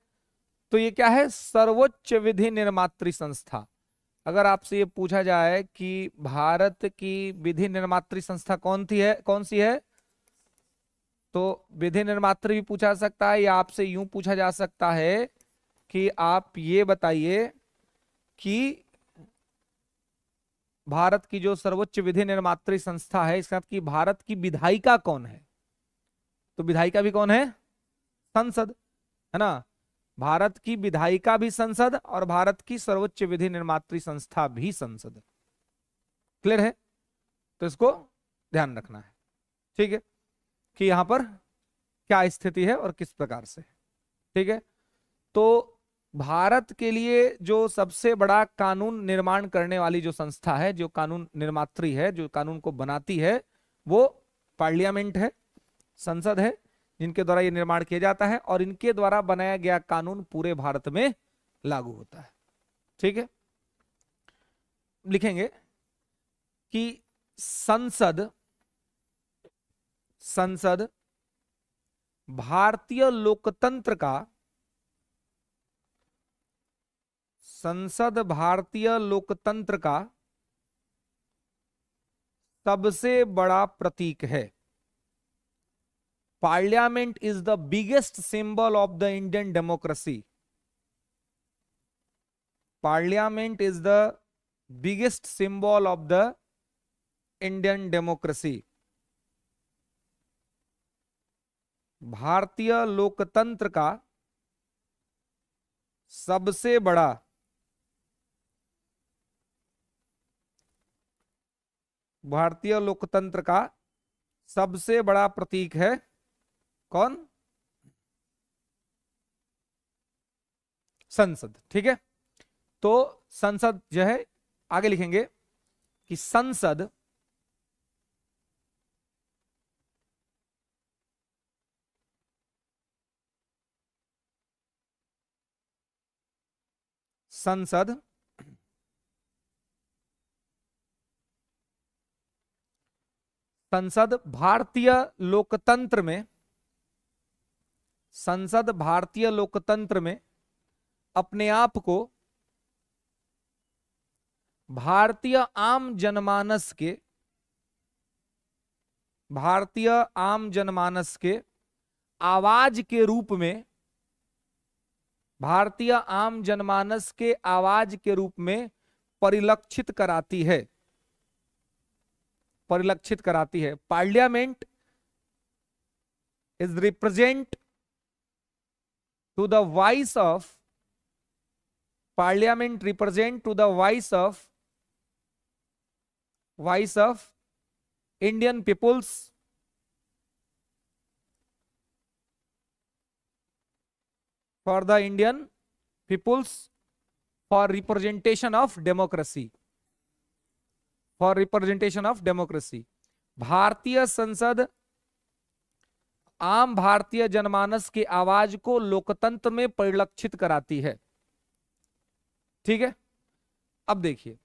Speaker 1: तो ये क्या है? सर्वोच्च विधि निर्मात्री संस्था। अगर आपसे ये पूछा जाए कि भारत की विधि निर्मात्री संस्था कौन सी है, तो विधि निर्मात्री भी पूछा सकता है, या आपसे यूं पूछा जा सकता है कि आप ये बताइए कि भारत की जो सर्वोच्च विधि निर्मात्री संस्था है, इसका कि भारत की विधायिका कौन है? तो विधायिका भी कौन है? संसद, है ना। भारत की विधायिका भी संसद और भारत की सर्वोच्च विधि निर्मात्री संस्था भी संसद। क्लियर है? तो इसको ध्यान रखना है। ठीक है, कि यहां पर क्या स्थिति है और किस प्रकार से। ठीक है, तो भारत के लिए जो सबसे बड़ा कानून निर्माण करने वाली जो संस्था है, जो कानून निर्मात्री है, जो कानून को बनाती है, वो पार्लियामेंट है, संसद है, जिनके द्वारा ये निर्माण किया जाता है और इनके द्वारा बनाया गया कानून पूरे भारत में लागू होता है। ठीक है, लिखेंगे कि संसद भारतीय लोकतंत्र का, संसद भारतीय लोकतंत्र का सबसे बड़ा प्रतीक है। Parliament is the biggest symbol of the Indian democracy. Parliament is the biggest symbol of the Indian democracy. भारतीय लोकतंत्र का सबसे बड़ा भारतीय लोकतंत्र का सबसे बड़ा प्रतीक है कौन? संसद। ठीक है, तो संसद जो है, आगे लिखेंगे कि संसद संसद संसद भारतीय लोकतंत्र में, संसद भारतीय लोकतंत्र में अपने आप को भारतीय आम जनमानस के, भारतीय आम जनमानस के आवाज के रूप में, भारतीय आम जनमानस के आवाज के रूप में परिलक्षित कराती है, परिलक्षित कराती है। Parliament is represent to the voice of parliament, represent to the voice of Indian peoples for the Indian peoples for representation of democracy, for representation of democracy। भारतीय संसद आम भारतीय जनमानस की आवाज को लोकतंत्र में परिलक्षित कराती है। ठीक है, अब देखिए,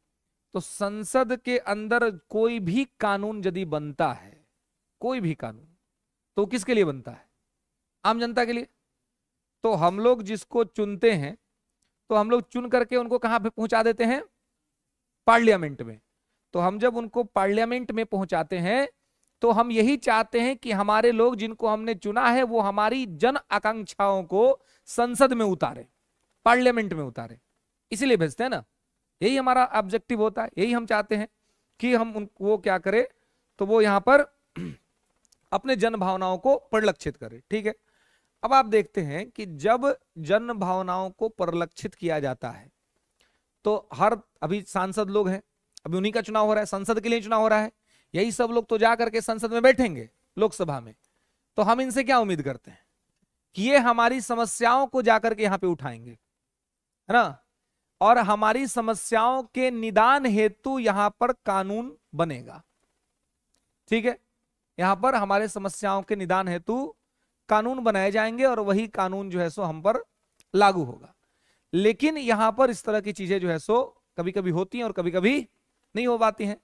Speaker 1: तो संसद के अंदर कोई भी कानून यदि बनता है, कोई भी कानून, तो किसके लिए बनता है? आम जनता के लिए। तो हम लोग जिसको चुनते हैं, तो हम लोग चुन करके उनको कहां पे पहुंचा देते हैं? पार्लियामेंट में। तो हम जब उनको पार्लियामेंट में पहुंचाते हैं, तो हम यही चाहते हैं कि हमारे लोग जिनको हमने चुना है वो हमारी जन आकांक्षाओं को संसद में उतारे, पार्लियामेंट में उतारे, इसीलिए भेजते हैं ना। यही हमारा ऑब्जेक्टिव होता है, यही हम चाहते हैं कि हम वो क्या करें, तो वो यहां पर अपने जन भावनाओं को परिलक्षित करे। ठीक है, अब आप देखते हैं कि जब जन भावनाओं को परिलक्षित किया जाता है, तो अभी सांसद लोग हैं, अभी उन्हीं का चुनाव हो रहा है, संसद के लिए चुनाव हो रहा है, यही सब लोग तो जा करके संसद में बैठेंगे, लोकसभा में। तो हम इनसे क्या उम्मीद करते हैं कि ये हमारी समस्याओं को जाकर के यहां पे उठाएंगे, है ना, और हमारी समस्याओं के निदान हेतु यहां पर कानून बनेगा। ठीक है, यहां पर हमारे समस्याओं के निदान हेतु कानून बनाए जाएंगे और वही कानून जो है सो हम पर लागू होगा। लेकिन यहां पर इस तरह की चीजें जो है सो कभी कभी होती हैं और कभी कभी नहीं हो पाती हैं।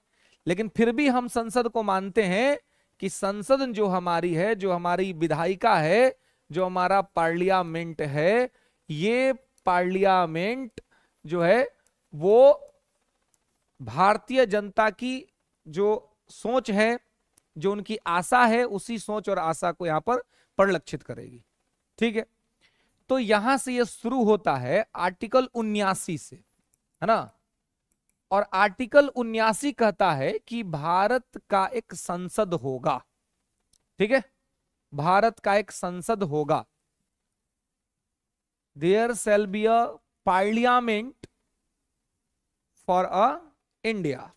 Speaker 1: लेकिन फिर भी हम संसद को मानते हैं कि संसद जो हमारी है, जो हमारी विधायिका है, जो हमारा पार्लियामेंट है, ये पार्लियामेंट जो है वो भारतीय जनता की जो सोच है, जो उनकी आशा है, उसी सोच और आशा को यहां पर परिलक्षित करेगी। ठीक है, तो यहां से ये शुरू होता है आर्टिकल 79 से, है ना। और आर्टिकल 79 कहता है कि भारत का एक संसद होगा। ठीक है, भारत का एक संसद होगा। There shall be a parliament for a India.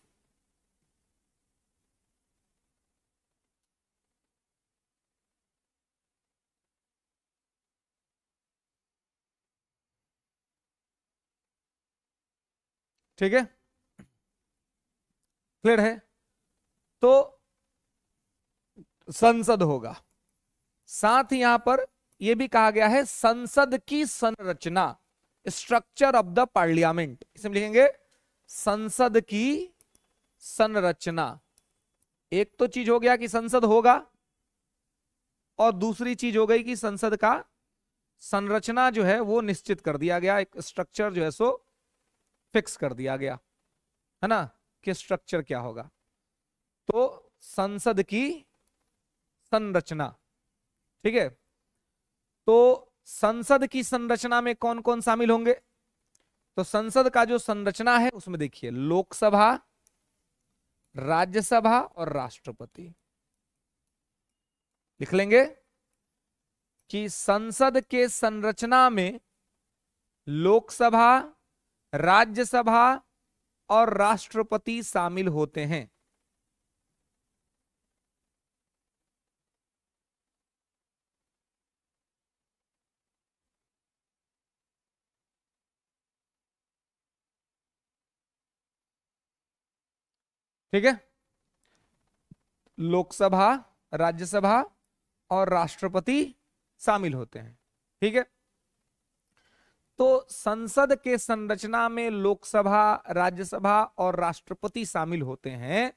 Speaker 1: ठीक है, क्लियर है। तो संसद होगा, साथ ही यहां पर यह भी कहा गया है संसद की संरचना, स्ट्रक्चर ऑफ द पार्लियामेंट, इसमें लिखेंगे संसद की संरचना। एक तो चीज हो गया कि संसद होगा, और दूसरी चीज हो गई कि संसद का संरचना जो है वो निश्चित कर दिया गया, एक स्ट्रक्चर जो है सो फिक्स कर दिया गया, है ना, कि स्ट्रक्चर क्या होगा। तो संसद की संरचना। ठीक है, तो संसद की संरचना में कौन कौन शामिल होंगे? तो संसद का जो संरचना है उसमें देखिए लोकसभा, राज्यसभा और राष्ट्रपति। लिख लेंगे कि संसद के संरचना में लोकसभा, राज्यसभा और राष्ट्रपति शामिल होते हैं। ठीक है, लोकसभा, राज्यसभा और राष्ट्रपति शामिल होते हैं। ठीक है, तो संसद के संरचना में लोकसभा, राज्यसभा और राष्ट्रपति शामिल होते हैं।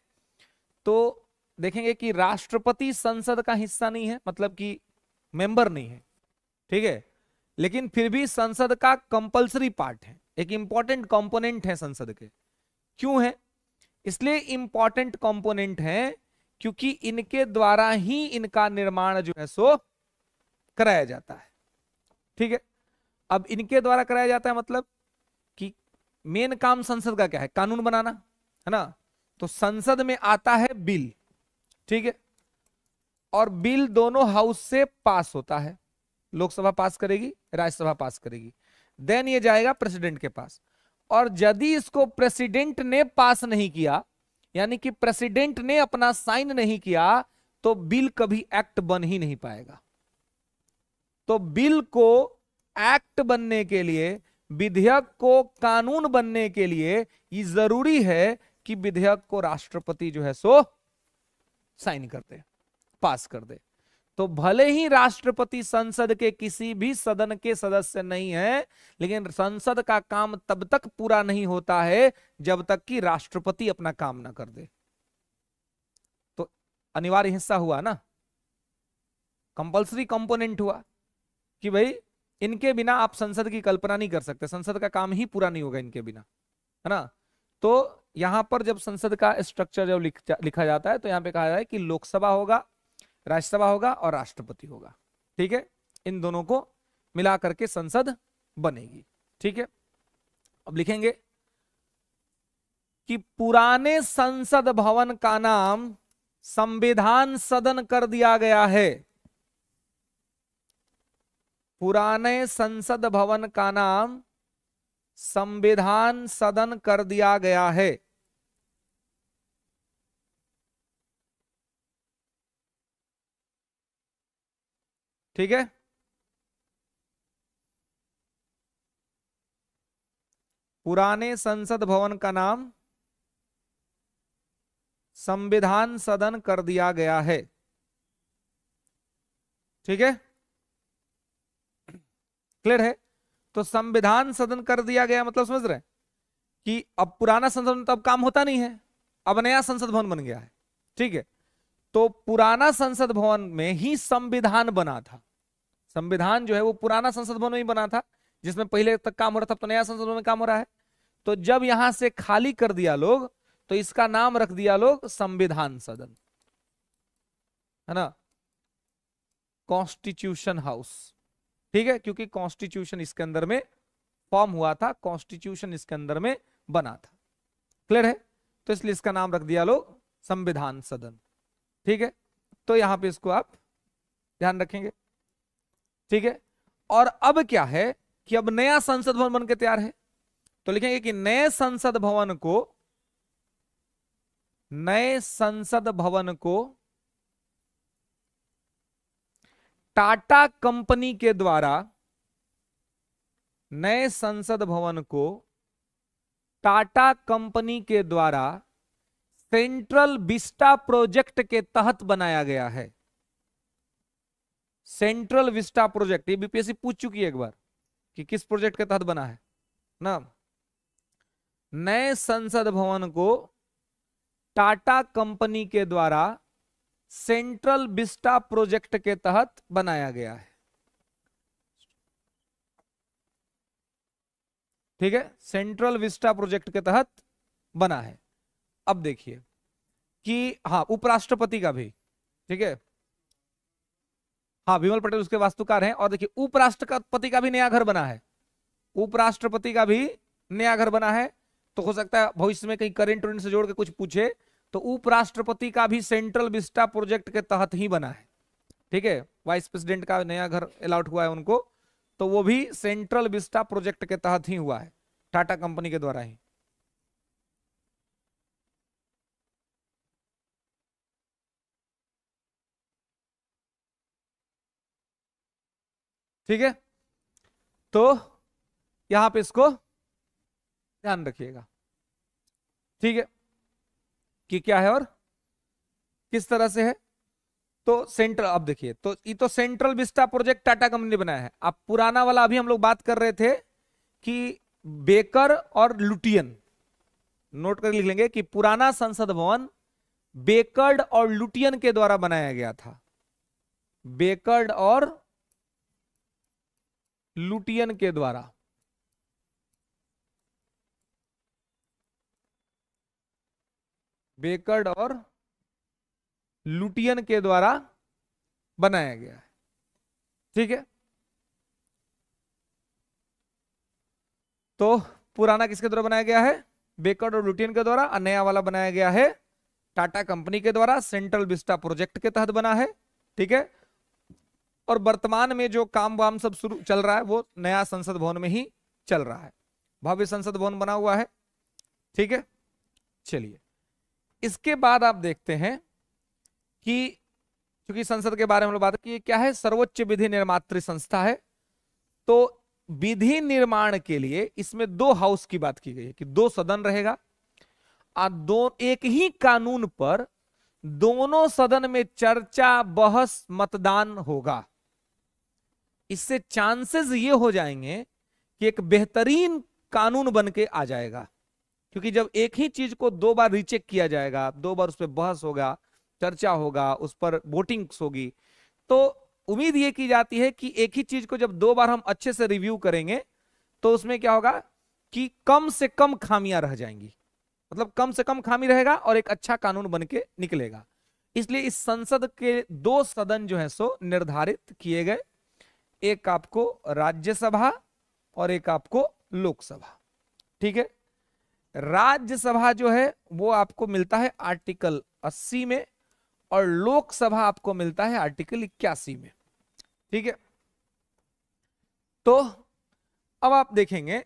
Speaker 1: तो देखेंगे कि राष्ट्रपति संसद का हिस्सा नहीं है, मतलब कि मेंबर नहीं है। ठीक है, लेकिन फिर भी संसद का कंपलसरी पार्ट है, एक इंपॉर्टेंट कंपोनेंट है संसद के। क्यों है? इसलिए इंपॉर्टेंट कंपोनेंट है क्योंकि इनके द्वारा ही इनका निर्माण जो है सो कराया जाता है। ठीक है, अब इनके द्वारा कराया जाता है मतलब कि मेन काम संसद का क्या है? कानून बनाना, है ना। तो संसद में आता है बिल। ठीक है, और बिल दोनों हाउस से पास होता है, लोकसभा पास करेगी, राज्यसभा पास करेगी, देन ये जाएगा प्रेसिडेंट के पास। और यदि इसको प्रेसिडेंट ने पास नहीं किया, यानी कि प्रेसिडेंट ने अपना साइन नहीं किया, तो बिल कभी एक्ट बन ही नहीं पाएगा। तो बिल को एक्ट बनने के लिए, विधेयक को कानून बनने के लिए ये जरूरी है कि विधेयक को राष्ट्रपति जो है सो साइन कर दे, पास कर दे। तो भले ही राष्ट्रपति संसद के किसी भी सदन के सदस्य नहीं है, लेकिन संसद का काम तब तक पूरा नहीं होता है जब तक कि राष्ट्रपति अपना काम ना कर दे। तो अनिवार्य हिस्सा हुआ ना, कंपल्सरी कंपोनेंट हुआ कि भाई इनके बिना आप संसद की कल्पना नहीं कर सकते, संसद का काम ही पूरा नहीं होगा इनके बिना, है ना। तो यहां पर जब संसद का स्ट्रक्चर जब लिखा जाता है तो यहां पे कहा जाए कि लोकसभा होगा, राज्यसभा होगा और राष्ट्रपति होगा। ठीक है, इन दोनों को मिला करके संसद बनेगी। ठीक है, अब लिखेंगे कि पुराने संसद भवन का नाम संविधान सदन कर दिया गया है। पुराने संसद भवन का नाम संविधान सदन कर दिया गया है। ठीक है, पुराने संसद भवन का नाम संविधान सदन कर दिया गया है। ठीक है, क्लियर है। तो संविधान सदन कर दिया गया मतलब समझ रहे हैं कि अब पुराना संसद भवन तो अब काम होता नहीं है, अब नया संसद भवन बन गया है। ठीक है, तो पुराना संसद भवन में ही संविधान बना था। संविधान जो है वो पुराना संसद भवन में ही बना था, जिसमें पहले तक काम हो रहा था, तो नया संसद भवन में काम हो रहा है। तो जब यहां से खाली कर दिया लोग, तो इसका नाम रख दिया लोग संविधान सदन, है ना, कॉन्स्टिट्यूशन हाउस। ठीक है, क्योंकि कॉन्स्टिट्यूशन इसके अंदर में फॉर्म हुआ था, कॉन्स्टिट्यूशन इसके अंदर में बना था। क्लियर है, तो इसलिए इसका नाम रख दिया लोग संविधान सदन। ठीक है, तो यहां पे इसको आप ध्यान रखेंगे। ठीक है, और अब क्या है कि अब नया संसद भवन बन के तैयार है, तो लिखेंगे कि नए संसद भवन को टाटा कंपनी के द्वारा, नए संसद भवन को टाटा कंपनी के द्वारा सेंट्रल विस्टा प्रोजेक्ट के तहत बनाया गया है। सेंट्रल विस्टा प्रोजेक्ट, ये बीपीएससी पूछ चुकी है एक बार कि किस प्रोजेक्ट के तहत बना है ना। नए संसद भवन को टाटा कंपनी के द्वारा सेंट्रल विस्टा प्रोजेक्ट के तहत बनाया गया है। ठीक है, सेंट्रल विस्टा प्रोजेक्ट के तहत बना है। अब देखिए कि हाँ, उपराष्ट्रपति का भी, ठीक है, हाँ, विमल पटेल उसके वास्तुकार हैं। और देखिए उपराष्ट्रपति का भी नया घर बना है, उपराष्ट्रपति का भी नया घर बना है। तो हो सकता है भविष्य में कहीं करंट से जोड़ के कुछ पूछे, तो उपराष्ट्रपति का भी सेंट्रल विस्टा प्रोजेक्ट के तहत ही बना है। ठीक है, वाइस प्रेसिडेंट का नया घर अलॉट हुआ है उनको, तो वो भी सेंट्रल विस्टा प्रोजेक्ट के तहत ही हुआ है, टाटा कंपनी के द्वारा ही। ठीक है, तो यहां पे इसको ध्यान रखिएगा। ठीक है, कि क्या है और किस तरह से है। तो सेंट्रल, अब देखिए, तो ये तो central Vista project Tata company ने बनाया है। अब पुराना वाला अभी हम लोग बात कर रहे थे कि बेकर और लुटियन, नोट कर लिख लेंगे कि पुराना संसद भवन बेकर्ड और लुटियन के द्वारा बनाया गया था। बेकर्ड और लुटियन के द्वारा, बेकर्ड और लुटियन के द्वारा बनाया गया है। ठीक है, तो पुराना किसके द्वारा बनाया गया है, बेकर्ड और लुटियन के द्वारा, और नया वाला बनाया गया है टाटा कंपनी के द्वारा, सेंट्रल विस्टा प्रोजेक्ट के तहत बना है। ठीक है। और वर्तमान में जो काम वाम सब शुरू चल रहा है वो नया संसद भवन में ही चल रहा है, भव्य संसद भवन बना हुआ है, ठीक है। चलिए, इसके बाद आप देखते हैं कि क्योंकि संसद के बारे में हम लोग बात की, क्या है, सर्वोच्च विधि निर्मात्री संस्था है। तो विधि निर्माण के लिए इसमें दो हाउस की बात की गई है कि दो सदन रहेगा, और एक ही कानून पर दोनों सदन में चर्चा, बहस, मतदान होगा। इससे चांसेस ये हो जाएंगे कि एक बेहतरीन कानून बन के आ जाएगा, क्योंकि जब एक ही चीज को दो बार रीचेक किया जाएगा, दो बार उस पर बहस होगा, चर्चा होगा, उस पर वोटिंग्स होगी, तो उम्मीद ये की जाती है कि एक ही चीज को जब दो बार हम अच्छे से रिव्यू करेंगे तो उसमें क्या होगा कि कम से कम खामियां रह जाएंगी, मतलब कम से कम खामी रहेगा और एक अच्छा कानून बन के निकलेगा। इसलिए इस संसद के दो सदन जो है सो निर्धारित किए गए, एक आपको राज्यसभा और एक आपको लोकसभा, ठीक है। राज्यसभा जो है वो आपको मिलता है आर्टिकल 80 में और लोकसभा आपको मिलता है आर्टिकल 81 में, ठीक है। तो अब आप देखेंगे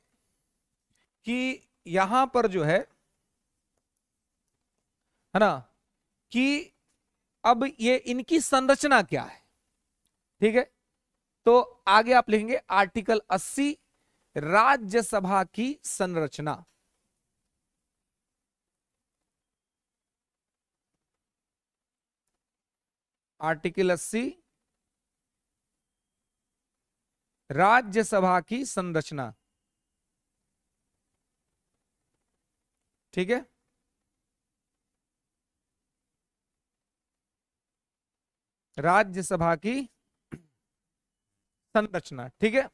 Speaker 1: कि यहां पर जो है ना, कि अब ये इनकी संरचना क्या है, ठीक है। तो आगे आप लिखेंगे आर्टिकल 80 राज्यसभा की संरचना, आर्टिकल 80 राज्यसभा की संरचना, ठीक है। राज्यसभा की संरचना, ठीक है।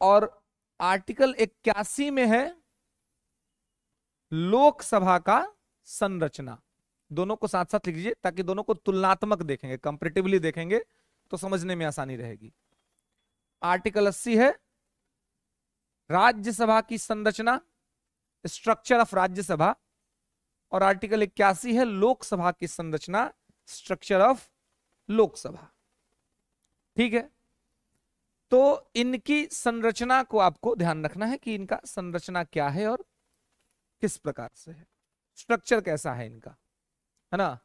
Speaker 1: और आर्टिकल 81 में है लोकसभा का संरचना। दोनों को साथ साथ लिख लीजिए ताकि दोनों को तुलनात्मक देखेंगे, कंपैरेटिवली देखेंगे तो समझने में आसानी रहेगी। आर्टिकल 80 है राज्यसभा की संरचना, स्ट्रक्चर ऑफ राज्यसभा, और आर्टिकल 81 है लोकसभा की संरचना, स्ट्रक्चर ऑफ लोकसभा, ठीक है। तो इनकी संरचना को आपको ध्यान रखना है कि इनका संरचना क्या है और किस प्रकार से है, स्ट्रक्चर कैसा है इनका, है ना।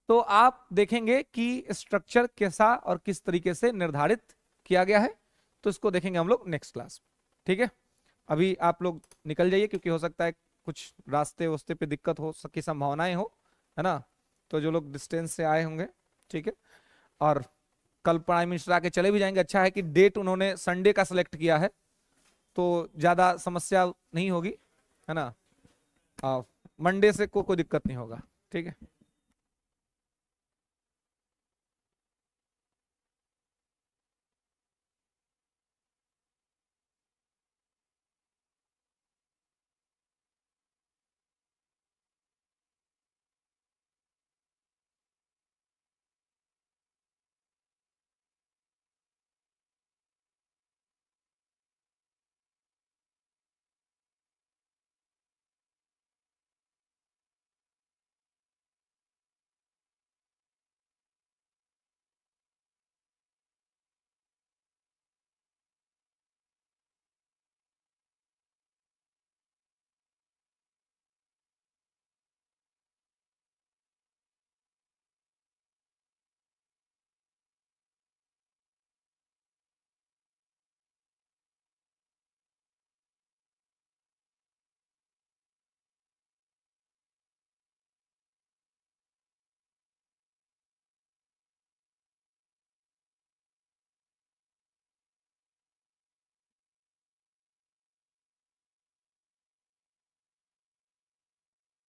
Speaker 1: तो आप देखेंगे कि स्ट्रक्चर कैसा और किस तरीके से निर्धारित किया गया है, तो इसको देखेंगे हम लोग नेक्स्ट क्लास में, ठीक है। अभी आप लोग निकल जाइए क्योंकि हो सकता है कुछ रास्ते वस्ते पे दिक्कत हो की संभावनाएं हो, है ना। तो जो लोग डिस्टेंस से आए होंगे, ठीक है। और कल प्राइम मिनिस्टर आके चले भी जाएंगे, अच्छा है कि डेट उन्होंने संडे का सिलेक्ट किया है तो ज्यादा समस्या नहीं होगी, है ना। मंडे से कोई दिक्कत नहीं होगा, ठीक है।